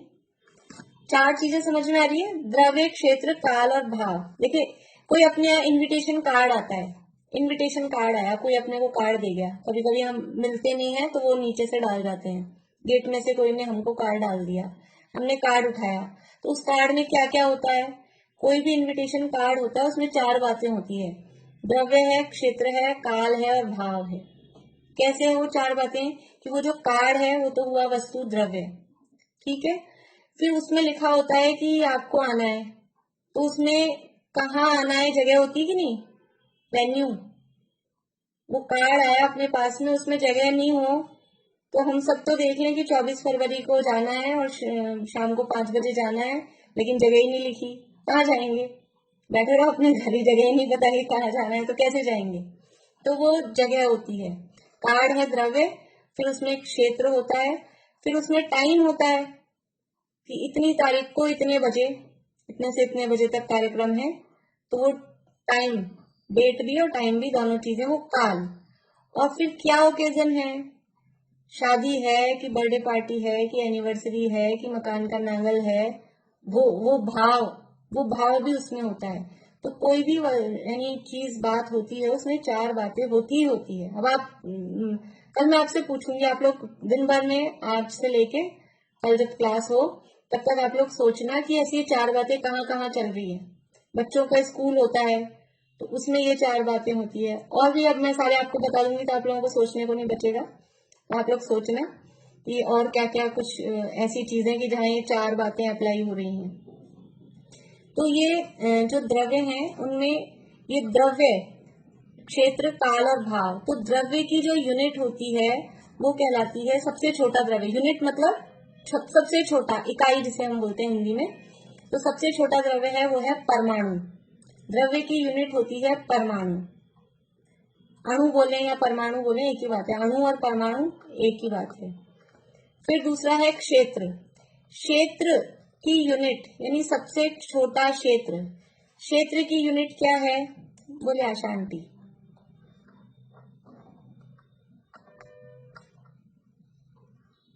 चार चीजें समझ में आ रही है, द्रव्य, क्षेत्र, काल और भाव। देखिए कोई अपने इनविटेशन कार्ड आता है, इनविटेशन कार्ड आया, कोई अपने को कार्ड दे गया, कभी कभी हम मिलते नहीं है तो वो नीचे से डाल जाते हैं, गेट में से कोई ने हमको कार्ड डाल दिया, हमने कार्ड उठाया, तो उस कार्ड में क्या क्या होता है? कोई भी इनविटेशन कार्ड होता है उसमें चार बातें होती है, द्रव्य है, क्षेत्र है, काल है और भाव है। कैसे है वो चार बातें? कि वो जो कार्ड है वो तो हुआ वस्तु द्रव्य, ठीक है। फिर उसमें लिखा होता है कि आपको आना है, तो उसमें कहाँ आना है जगह होती कि नहीं, वेन्यू। वो कार्ड आया अपने पास में, उसमें जगह नहीं हो, तो हम सब तो देख लें कि 24 फरवरी को जाना है और शाम को 5 बजे जाना है, लेकिन जगह ही नहीं लिखी, कहाँ जाएंगे? बैठे रहो अपने घर ही, जगह ही नहीं पता कि कहाँ जाना है, तो कैसे जाएंगे? तो वो जगह होती है, कार्ड है द्रव्य। फिर उसमें एक क्षेत्र होता है, फिर उसमें टाइम होता है कि इतनी तारीख को इतने बजे, इतने से इतने बजे तक कार्यक्रम है, तो वो टाइम, डेट भी और टाइम भी दोनों चीजें, वो काल। और फिर क्या ओकेजन है, शादी है कि बर्थडे पार्टी है कि एनिवर्सरी है कि मकान का नांगल है, वो भाव भी उसमें होता है। तो कोई भी यानी चीज बात होती है उसमें चार बातें होती ही होती है। अब आप कल मैं आपसे पूछूंगी, आप लोग दिन भर में आज से लेके कल जब क्लास हो तब तक आप लोग सोचना कि ऐसी 4 बातें कहाँ कहाँ चल रही है। बच्चों का स्कूल होता है तो उसमें ये 4 बातें होती है, और भी अब मैं सारे आपको बता दूंगी तो आप लोगों को सोचने को नहीं बचेगा। तो आप लोग सोचना कि और क्या क्या कुछ ऐसी चीजें कि जहाँ ये 4 बातें अप्लाई हो रही हैं। तो ये जो द्रव्य हैं उनमें ये द्रव्य, क्षेत्र, काल और भाव, तो द्रव्य की जो यूनिट होती है वो कहलाती है सबसे छोटा द्रव्य। यूनिट मतलब सबसे छोटा, इकाई जिसे हम बोलते हैं हिंदी में। तो सबसे छोटा द्रव्य है वो है परमाणु। द्रव्य की यूनिट होती है परमाणु। अणु बोले या परमाणु बोले एक ही बात है, अणु और परमाणु एक ही बात है। फिर दूसरा है क्षेत्र। क्षेत्र की यूनिट यानी सबसे छोटा क्षेत्र, क्षेत्र की यूनिट क्या है बोले आशा आंटी?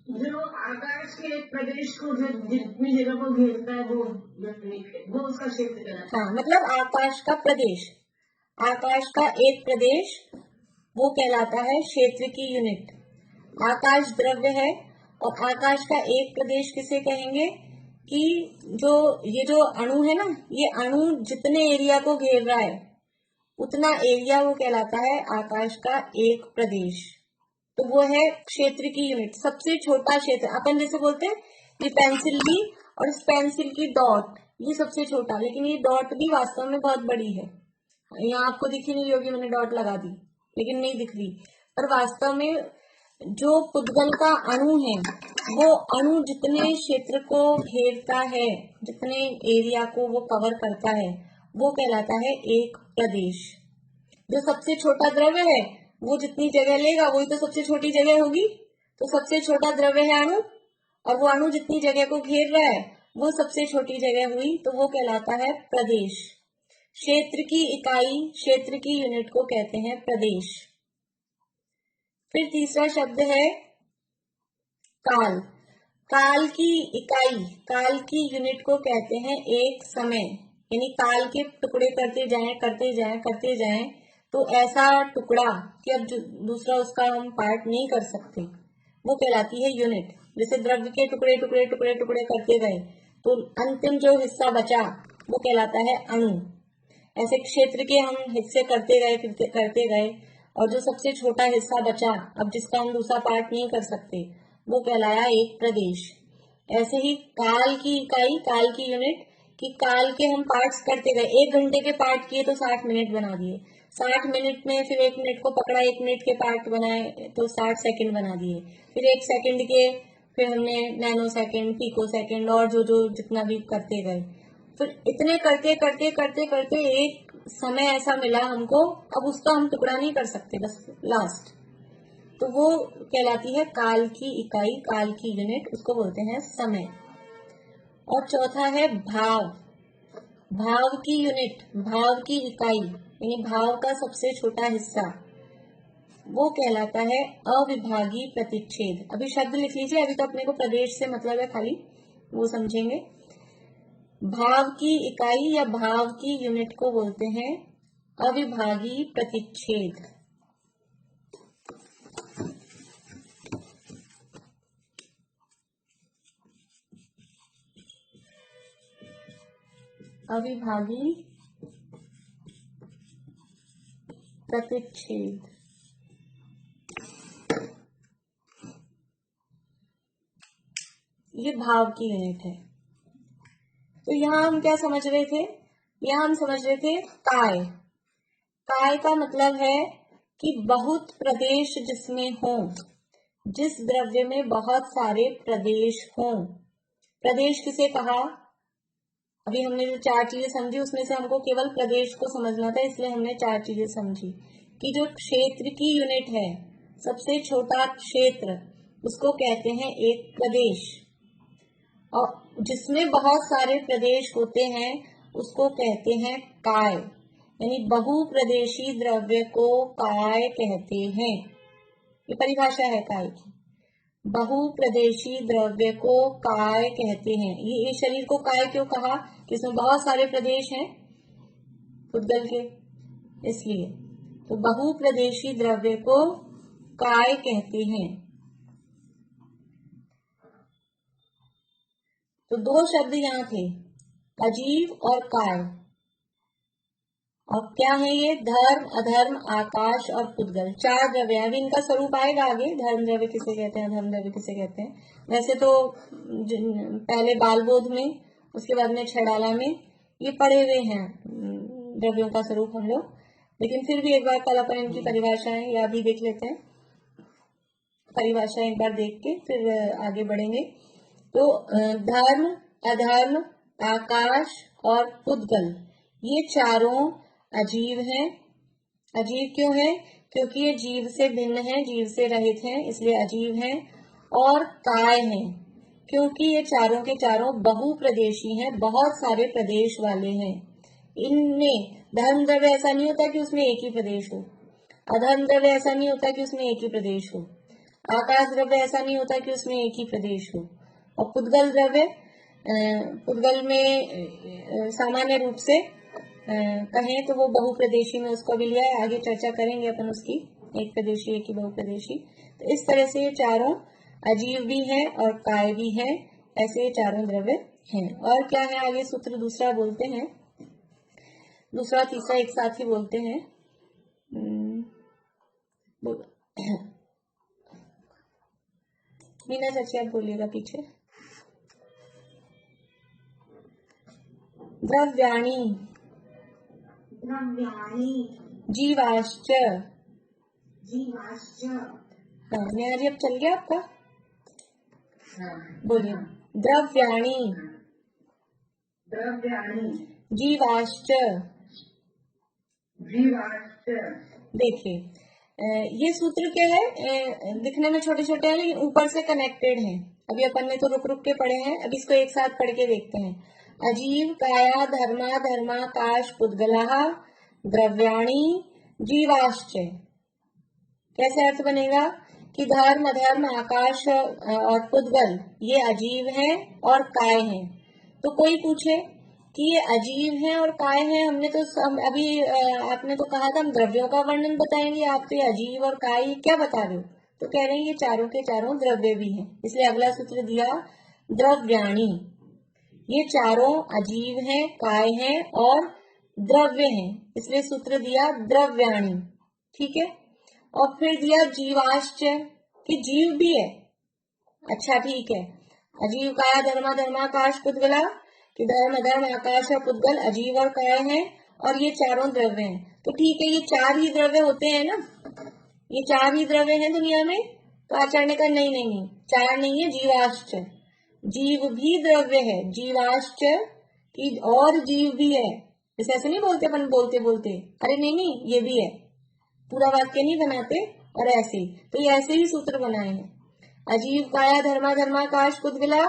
जो आकाश के एक प्रदेश को जो जितनी जगह को घेरता है वो उसका क्षेत्र कहलाता है। हाँ, मतलब आकाश का प्रदेश, आकाश का एक प्रदेश वो कहलाता है क्षेत्र की यूनिट। आकाश द्रव्य है और आकाश का एक प्रदेश किसे कहेंगे कि ये जो अणु है ना, ये अणु जितने एरिया को घेर रहा है उतना एरिया वो कहलाता है आकाश का एक प्रदेश। तो वो है क्षेत्र की यूनिट, सबसे छोटा क्षेत्र। अपन जैसे बोलते हैं ये पेंसिल की और इस पेंसिल की डॉट, ये सबसे छोटा, लेकिन ये डॉट भी वास्तव में बहुत बड़ी है। यहाँ आपको दिख ही नहीं होगी, मैंने डॉट लगा दी लेकिन नहीं दिख रही, पर वास्तव में जो पुद्गल का अणु है वो अणु जितने क्षेत्र को घेरता है, जितने एरिया को वो कवर करता है, वो कहलाता है एक प्रदेश। जो सबसे छोटा द्रव्य है वो जितनी जगह लेगा वही तो सबसे छोटी जगह होगी। तो सबसे छोटा द्रव्य है अणु, और वो अणु जितनी जगह को घेर रहा है वो सबसे छोटी जगह हुई, तो वो कहलाता है प्रदेश। क्षेत्र की इकाई, क्षेत्र की यूनिट को कहते हैं प्रदेश। फिर तीसरा शब्द है काल। काल की इकाई, काल की यूनिट को कहते हैं एक समय। यानी काल के टुकड़े करते जाएं करते जाएं करते जाएं तो ऐसा टुकड़ा कि अब दूसरा उसका हम पार्ट नहीं कर सकते, वो कहलाती है यूनिट। जैसे द्रव्य के टुकड़े टुकड़े टुकड़े टुकड़े करते गए तो अंतिम जो हिस्सा बचा वो कहलाता है अणु। ऐसे क्षेत्र के हम हिस्से करते गए और जो सबसे छोटा हिस्सा बचा, अब जिसका हम दूसरा पार्ट नहीं कर सकते, वो कहलाया एक प्रदेश। ऐसे ही काल की इकाई, काल की यूनिट, कि काल के हम पार्ट्स करते गए। 1 घंटे के पार्ट किए तो 60 मिनट बना दिए, 60 मिनट में फिर 1 मिनट को पकड़ा, 1 मिनट के पार्ट बनाए तो 60 सेकंड बना दिए, फिर 1 सेकंड के फिर हमने नैनो सेकंड, पिको सेकंड और जो जितना भी करते गए। फिर इतने करते करते करते करते एक समय ऐसा मिला हमको, अब उसका हम टुकड़ा नहीं कर सकते, बस लास्ट, तो वो कहलाती है काल की इकाई, काल की यूनिट, उसको बोलते हैं समय। और चौथा है भाव। भाव की यूनिट, भाव की इकाई यानी भाव का सबसे छोटा हिस्सा, वो कहलाता है अविभागी प्रतिच्छेद। अभी शब्द लिख लीजिए, अभी तो अपने को प्रदेश से मतलब है खाली, वो समझेंगे। भाव की इकाई या भाव की यूनिट को बोलते हैं अविभागी प्रतिच्छेद। अविभागी प्रतिच्छेद, ये भाव की यूनिट है। तो यहाँ हम क्या समझ रहे थे? यहाँ हम समझ रहे थे काय। काय का मतलब है कि बहुत प्रदेश जिसमें हो, जिस द्रव्य में बहुत सारे प्रदेश हों। प्रदेश किसे कहा? अभी हमने जो 4 चीजें समझी उसमें से हमको केवल प्रदेश को समझना था, इसलिए हमने 4 चीजें समझी कि जो क्षेत्र की यूनिट है, सबसे छोटा क्षेत्र, उसको कहते हैं एक प्रदेश, और जिसमें बहुत सारे प्रदेश होते हैं उसको कहते हैं काय। यानी बहुप्रदेशी द्रव्य को काय कहते हैं, ये परिभाषा है काय की। बहुप्रदेशी द्रव्य को काय कहते हैं। ये शरीर को काय क्यों कहा? कि इसमें बहुत सारे प्रदेश हैं पुद्गल के, इसलिए। तो बहुप्रदेशी द्रव्य को काय कहते हैं। तो दो शब्द यहाँ थे, अजीव और काय। और क्या है ये? धर्म, अधर्म, आकाश और पुद्गल, चार द्रव्य हैं। अभी इनका स्वरूप आएगा आगे, धर्म द्रव्य किसे कहते हैं, अधर्म द्रव्य किसे कहते हैं। वैसे तो पहले बाल बोध में, उसके बाद में छड़ाला में ये पढ़े हुए हैं द्रव्यों का स्वरूप हम लोग, लेकिन फिर भी एक बार कल अपन इनकी परिभाषाएं या भी देख लेते हैं। परिभाषा एक बार देख के फिर आगे बढ़ेंगे। तो धर्म, अधर्म, आकाश और पुद्गल, ये चारों अजीव हैं। अजीव क्यों है? क्योंकि ये जीव से भिन्न है, जीव से रहित हैं, इसलिए अजीव हैं। और काय हैं, क्योंकि ये चारों के चारों बहुप्रदेशी हैं, बहुत सारे प्रदेश वाले हैं। इनमें धर्म द्रव्य ऐसा नहीं होता कि उसमें एक ही प्रदेश हो, अधर्म द्रव्य ऐसा नहीं होता कि उसमें एक ही प्रदेश हो, आकाश द्रव्य ऐसा नहीं होता कि उसमें एक ही प्रदेश हो। और पुद्गल द्रव्य, पुद्गल में सामान्य रूप से कहें तो वो बहुप्रदेशी में उसको भी लिया है, आगे चर्चा करेंगे अपन उसकी, एक प्रदेशी एक ही बहुप्रदेशी। तो इस तरह से ये चारों अजीव भी है और काय भी है, ऐसे ये चारों द्रव्य हैं। और क्या है आगे सूत्र दूसरा बोलते हैं, दूसरा तीसरा एक साथ ही बोलते हैं। मीना चाची आप बोलिएगा पीछे। द्रव्याणि जीवाश्च। हाँ न्यारी अब चल गया आपका, बोलिए। द्रव्याणि जीवाश्च। देखिए ये सूत्र क्या है, दिखने में छोटे छोटे हैं लेकिन ऊपर से कनेक्टेड हैं। अभी अपन ने तो रुक रुक के पढ़े हैं, अब इसको एक साथ पढ़ के देखते हैं। अजीव, काया, धर्मा, धर्माकाश, पुद्गला, द्रव्याणि, जीवाश्च। कैसे अर्थ बनेगा कि धर्म, अधर्म, आकाश और पुद्गल ये अजीव हैं और काय हैं। तो कोई पूछे कि ये अजीव हैं और काय हैं, हमने तो अभी आपने तो कहा था हम द्रव्यों का वर्णन बताएंगे, आप तो ये अजीव और काय क्या बता रहे हो? तो कह रहे हैं ये चारों के चारों द्रव्य भी हैं, इसलिए अगला सूत्र दिया द्रव्याणि। ये चारों अजीव हैं, काय हैं और द्रव्य हैं, इसलिए सूत्र दिया द्रव्याणि। ठीक है। और फिर दिया जीवाश्च, कि जीव भी है। अच्छा ठीक है, अजीव, काया, धर्मा, धर्माकाश, पुद्गला, कि धर्म, अधर्म, आकाश और पुद्गल अजीव और काय हैं और ये चारों द्रव्य हैं। तो ठीक है, ये चार ही द्रव्य होते हैं ना, ये चार ही द्रव्य हैं दुनिया में। तो आचार्य का नहीं नहीं नहीं, चार नहीं है, जीवाश्च, जीव भी द्रव्य है। जीवाश्च की और जीव भी है, जैसे ऐसे नहीं बोलते अपन बोलते बोलते, अरे नहीं नहीं ये भी है, पूरा वाक्य नहीं बनाते। और ऐसे तो ये ऐसे ही सूत्र बनाए हैं, अजीव, काया, धर्मा, धर्माकाश, पुद्गला,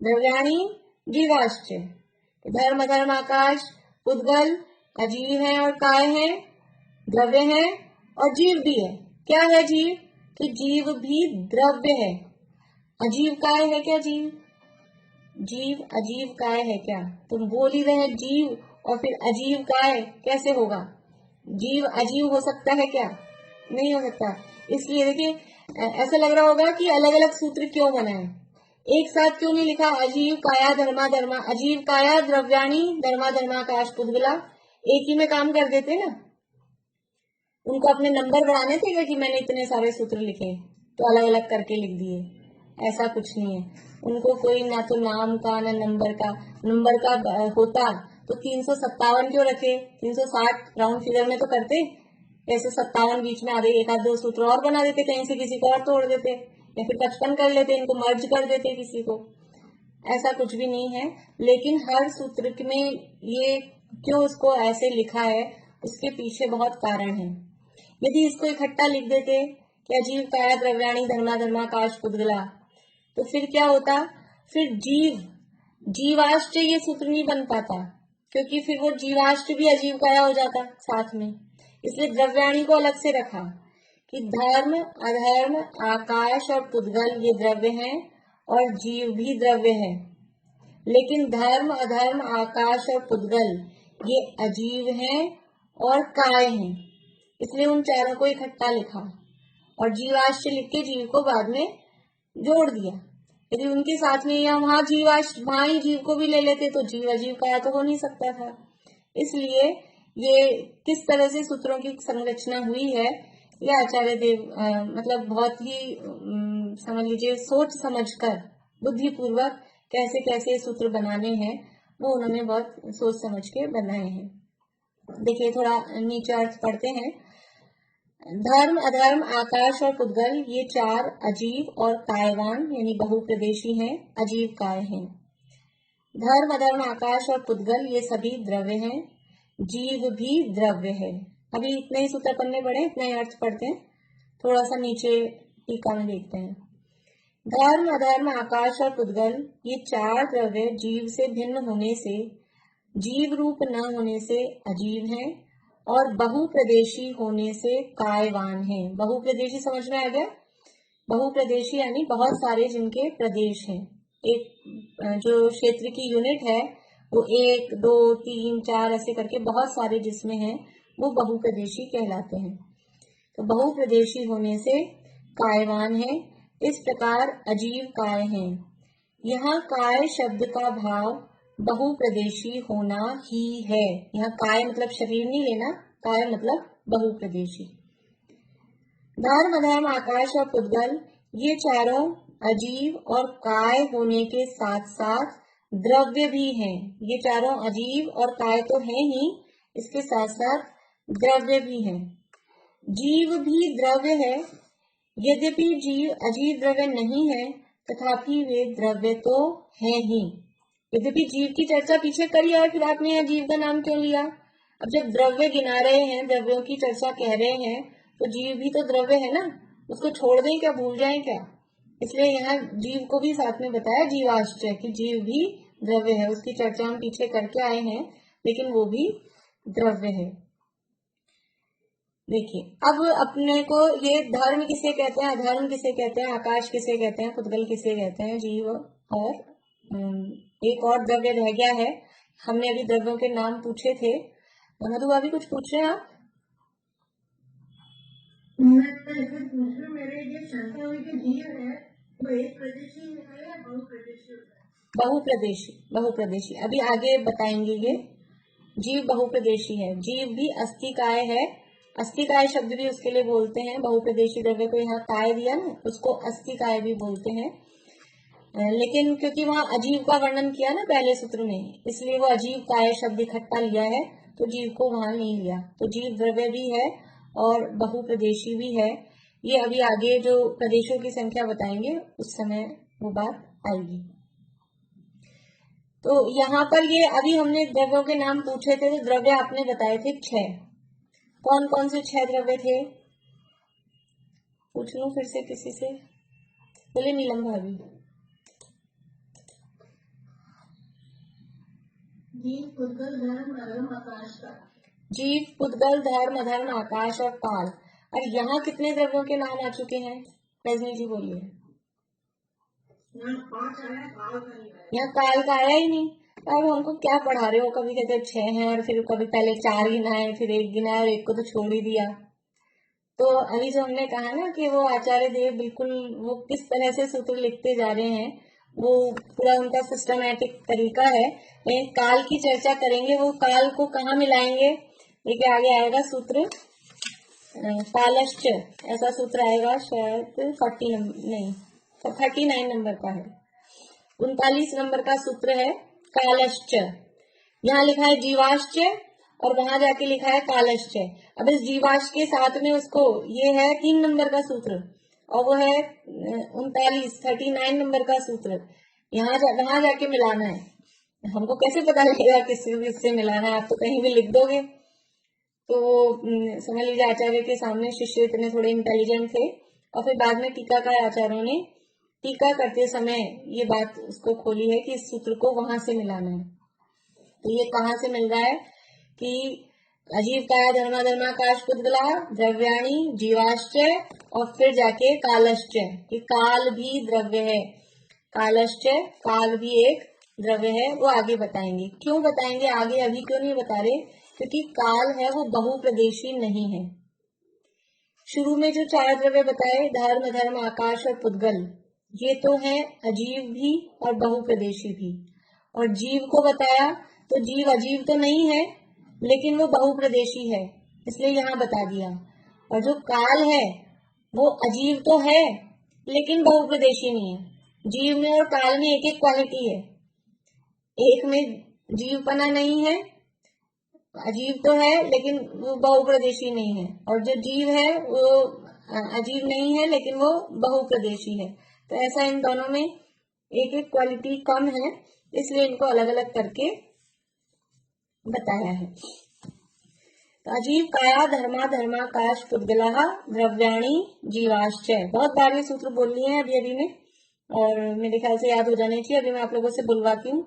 द्रव्याणि, जीवाश्च। धर्म, धर्म, आकाश, पुद्गल अजीव है और काय है, द्रव्य है और जीव भी है। क्या है जीव? कि जीव भी द्रव्य है। अजीव काय है क्या? जीव जीव अजीव काय है क्या? तुम बोल ही रहे जीव और फिर अजीव काय, कैसे होगा? जीव अजीव हो सकता है क्या? नहीं हो सकता। इसलिए देखिए ऐसा लग रहा होगा कि अलग अलग सूत्र क्यों बनाए, एक साथ क्यों नहीं लिखा अजीव, काया, धर्मा, धर्मा, अजीव, काया, द्रव्याणि, धर्मा, धर्माकाश, पुद्गला, एक ही में काम कर देते ना। उनको अपने नंबर बढ़ाने थे कि मैंने इतने सारे सूत्र लिखे तो अलग अलग करके लिख दिए, ऐसा कुछ नहीं है। उनको कोई ना तो नाम का ना नंबर का, नंबर का होता तो 357 क्यों रखे, 360 राउंड फिगर में तो करते, ऐसे 57 बीच में आधे एक आध दो सूत्र और बना देते, कहीं से किसी को और तोड़ देते, या फिर 55 कर लेते, इनको मर्ज कर देते किसी को। ऐसा कुछ भी नहीं है, लेकिन हर सूत्र में ये क्यों इसको ऐसे लिखा है, उसके पीछे बहुत कारण है। यदि इसको इकट्ठा लिख देते कि अजीव, काया, द्रव्याणि, धर्मा, धर्माकाश, पुद्गला, तो फिर क्या होता, फिर जीव, जीवाश्च ये सूत्र नहीं बन पाता, क्योंकि फिर वो जीवाश्च भी अजीव काया हो जाता साथ में। इसलिए द्रव्याणि को अलग से रखा कि धर्म, अधर्म, आकाश और पुद्गल ये द्रव्य हैं और जीव भी द्रव्य है, लेकिन धर्म, अधर्म, आकाश और पुद्गल ये अजीव हैं और काय हैं, इसलिए उन चारों को इकट्ठा लिखा और जीवाश्च लिख के जीव को बाद में जोड़ दिया। यदि उनके साथ में या वहां जीवाश वहां ही जीव को भी ले लेते तो जीव अजीव काया तो हो नहीं सकता था। इसलिए ये किस तरह से सूत्रों की संरचना हुई है, ये आचार्य देव मतलब बहुत ही समझ लीजिए सोच समझकर बुद्धिपूर्वक कैसे कैसे सूत्र बनाने हैं वो उन्होंने बहुत सोच समझ के बनाए हैं। देखिए थोड़ा नीचे अर्थ पढ़ते हैं। धर्म, अधर्म, आकाश और पुद्गल ये चार अजीव और कायवान यानी बहुप्रदेशी हैं, अजीव काय हैं। धर्म, अधर्म, आकाश और पुद्गल ये सभी द्रव्य हैं, जीव भी द्रव्य है। अभी इतने ही सूत्र पढ़ने पड़े, इतने ही अर्थ पढ़ते हैं। थोड़ा सा नीचे टीका में देखते हैं। धर्म, अधर्म, आकाश और पुद्गल ये चार द्रव्य जीव से भिन्न होने से, जीव रूप न होने से अजीव हैं और बहुप्रदेशी होने से कायवान हैं। बहुप्रदेशी समझ में आ गया? बहुप्रदेशी यानी बहुत सारे जिनके प्रदेश हैं। एक जो क्षेत्र की यूनिट है वो 1, 2, 3, 4 ऐसे करके बहुत सारे जिसमें हैं वो बहुप्रदेशी कहलाते हैं। तो बहुप्रदेशी होने से कायवान है, इस प्रकार अजीव काय हैं। यहाँ काय शब्द का भाव बहुप्रदेशी होना ही है। यहाँ काय मतलब शरीर नहीं लेना, काय मतलब बहुप्रदेशी। धर्म, अधर्म, आकाश और पुद्गल ये चारों अजीव और काय होने के साथ साथ द्रव्य भी हैं। ये चारों अजीव और काय तो हैं ही, इसके साथ साथ द्रव्य भी हैं। जीव भी द्रव्य है, यद्यपि जीव अजीव द्रव्य नहीं है तथापि वे द्रव्य तो है ही। यद्यपि जीव की चर्चा पीछे करी और फिर आपने यहाँ जीव का नाम क्यों लिया? अब जब द्रव्य गिना रहे हैं, द्रव्यों की चर्चा कह रहे हैं, तो जीव भी तो द्रव्य है ना, उसको छोड़ दें क्या, भूल जाएं क्या? इसलिए यहाँ जीव को भी साथ में बताया जीवाश्चर्य कि जीव भी द्रव्य है। उसकी चर्चा हम पीछे करके आए हैं, लेकिन वो भी द्रव्य है। देखिए अब अपने को ये धर्म किसे कहते हैं, अधर्म किसे कहते हैं, आकाश किसे कहते हैं, पुद्गल किसे कहते हैं, जीव और एक और द्रव्य रह गया है। हमने अभी द्रव्यों के नाम पूछे थे। मधु भाभी कुछ पूछ रहे हैं आप? मेरे ये शंका हुई कि जीव है वो एक प्रदेशी है या बहुप्रदेशी होता है? बहुप्रदेशी, बहुप्रदेशी अभी आगे बताएंगे। ये जीव बहुप्रदेशी है। जीव भी अस्थिकाय है, अस्थिकाय शब्द भी उसके लिए बोलते हैं। बहुप्रदेशी द्रव्य को यहाँ काय दिया ना, उसको अस्थिकाय भी बोलते हैं। लेकिन क्योंकि वहाँ अजीव का वर्णन किया ना पहले सूत्र में, इसलिए वो अजीव काय शब्द इकट्ठा लिया है, तो जीव को वहां नहीं लिया। तो जीव द्रव्य भी है और बहुप्रदेशी भी है। ये अभी आगे जो प्रदेशों की संख्या बताएंगे उस समय वो बात आएगी। तो यहाँ पर ये अभी हमने द्रव्यों के नाम पूछे थे, तो द्रव्य आपने बताए थे 6। कौन कौन से 6 द्रव्य थे? पूछ लूं फिर से किसी से? बोले नीलम भाभी। जीव, पुद्गल, धर्म, अधर्म, आकाश, काल। जीव, पुद्गल, धर्म, अधर्म, आकाश और काल। और यहाँ कितने द्रव्यों के नाम आ चुके हैं? रजनी जी बोलिए। यहाँ काल का आया ही नहीं। अब हमको क्या पढ़ा रहे हो? कभी कहते 6 हैं और फिर कभी पहले 4 गिनाए, फिर 1 गिनाए और 1 को तो छोड़ ही दिया। तो अभी जो हमने कहा ना कि वो आचार्य देव बिल्कुल वो किस तरह से सूत्र लिखते जा रहे हैं, वो पूरा उनका सिस्टमैटिक तरीका है। लेकिन काल की चर्चा करेंगे, वो काल को कहाँ मिलाएंगे? देखिए आगे आएगा सूत्र कालश्च, ऐसा सूत्र आएगा शायद 39 नंबर का है, 39 नंबर का सूत्र है कालश्च। यहाँ लिखा है जीवाश्च और वहां जाके लिखा है कालश्च। अब इस जीवाश्च के साथ में उसको ये है 3 नंबर का सूत्र और वो है 39 नंबर का सूत्र। वहां जाके मिलाना है। हमको कैसे पता लगेगा किससे मिलाना है? आप तो कहीं भी लिख दोगे। तो समझ लीजिए आचार्य के सामने शिष्य इतने थोड़े इंटेलिजेंट थे और फिर बाद में टीकाकार आचार्यों ने टीका करते समय ये बात उसको खोली है कि इस सूत्र को वहां से मिलाना है। तो ये कहाँ से मिल रहा है कि अजीव काय धर्माधर्माकाश पुद्गला द्रव्याणी जीवाश्चय और फिर जाके कालश्चय कि काल भी द्रव्य है। कालश्चय, काल भी एक द्रव्य है। वो आगे बताएंगे। क्यों बताएंगे आगे, अभी क्यों नहीं बता रहे? क्योंकि काल है वो बहुप्रदेशी नहीं है। शुरू में जो 4 द्रव्य बताए धर्म, अधर्म, आकाश और पुद्गल, ये तो है अजीव भी और बहुप्रदेशी भी। और जीव को बताया तो जीव अजीव तो नहीं है, लेकिन वो बहुप्रदेशी है, इसलिए यहाँ बता दिया। और जो काल है वो अजीव तो है लेकिन बहुप्रदेशी नहीं है। जीव में और काल में एक एक क्वालिटी है, एक में जीवपना नहीं है, अजीव तो है लेकिन वो बहुप्रदेशी नहीं है। और जो जीव है वो अजीब नहीं है लेकिन वो बहुप्रदेशी है। तो ऐसा इन दोनों में एक एक क्वालिटी कम है, इसलिए इनको अलग अलग करके बताया है। तो अजीव काया धर्मा धर्माकाश पुद्गला द्रव्याणी जीवाश्चय, बहुत बार ये सूत्र बोल लिए हैं अभी अभी में, और मेरे ख्याल से याद हो जाने चाहिए। अभी मैं आप लोगों से बुलवाती हूँ,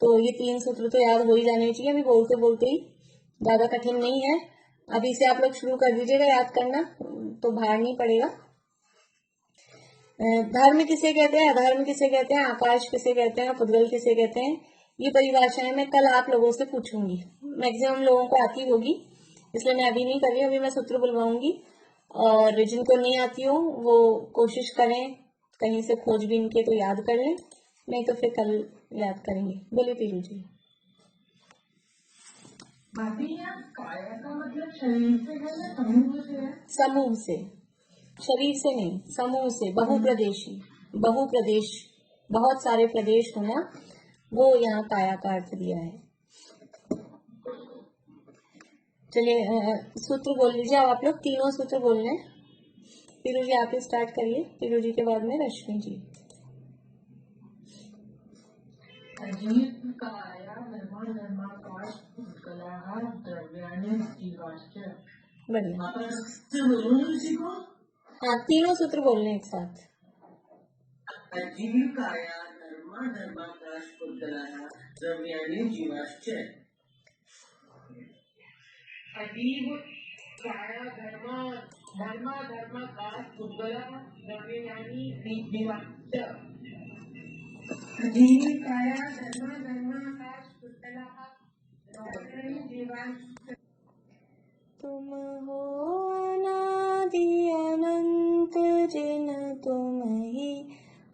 तो ये 3 सूत्र तो याद हो ही जाने चाहिए अभी बोलते बोलते ही, ज्यादा कठिन नहीं है। अभी से आप लोग शुरू कर दीजिएगा याद करना, तो भार नहीं पड़ेगा। धर्म किसे कहते हैं, अधर्म किसे कहते हैं, आकाश किसे कहते हैं, पुद्गल किसे कहते हैं, ये परिभाषाएं मैं कल आप लोगों से पूछूंगी। मैक्सिमम लोगों को आती होगी, इसलिए मैं अभी नहीं कर रही, अभी मैं सूत्र बुलवाऊंगी। और जिनको नहीं आती हो वो कोशिश करें कहीं से खोजबीन के तो याद कर लें, नहीं तो फिर कल याद करेंगे। बोलिए पीरू जी। भाभी यहाँ काया का मतलब शरीर से है या समूह से है? समूह से, शरीर से नहीं, समूह से। बहुप्रदेशी, बहुप्रदेश, बहुत सारे प्रदेश होना, वो यहाँ काया का अर्थ दिया है। चलिए सूत्र बोल लीजिए अब आप लोग, तीनों सूत्र बोलने हैं। पीरू जी आप ही स्टार्ट करिए, पीरू जी के बाद में रश्मि जी। अजीव काया धर्मा धर्माकाश पुद्गला द्रव्याणि जीवाश्चय। बढ़िया, बोलो इसी को। हाँ तीनों सूत्र बोलने एक साथ। अजीव काया धर्मा धर्माकाश पुद्गला द्रव्याणि जीवाश्चय। अजीव काया धर्मा धर्माकाश पुद्गला द्रव्याणि जीवाश्चय। अजीव काया धर्माकाश पुद्गला द्रव्याणि जीवाश्चय। तुम हो अनादि अनंत जिन तुम ही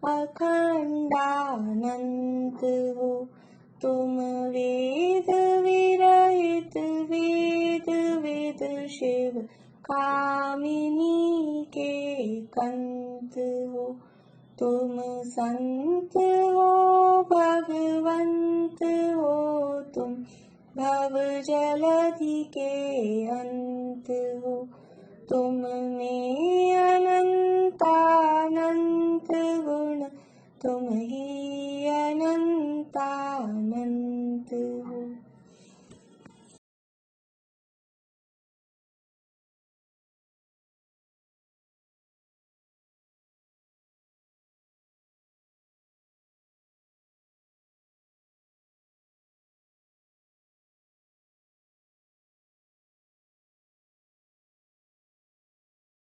अखंडानंत हो। तुम वेद विरहित वेद वेद शिव कामिनी के कंत हो। तुम संत हो भगवंत हो, तुम भव जलधि के अंत हो। तुम में अनंतानंत गुण, तुम ही अनंतानंत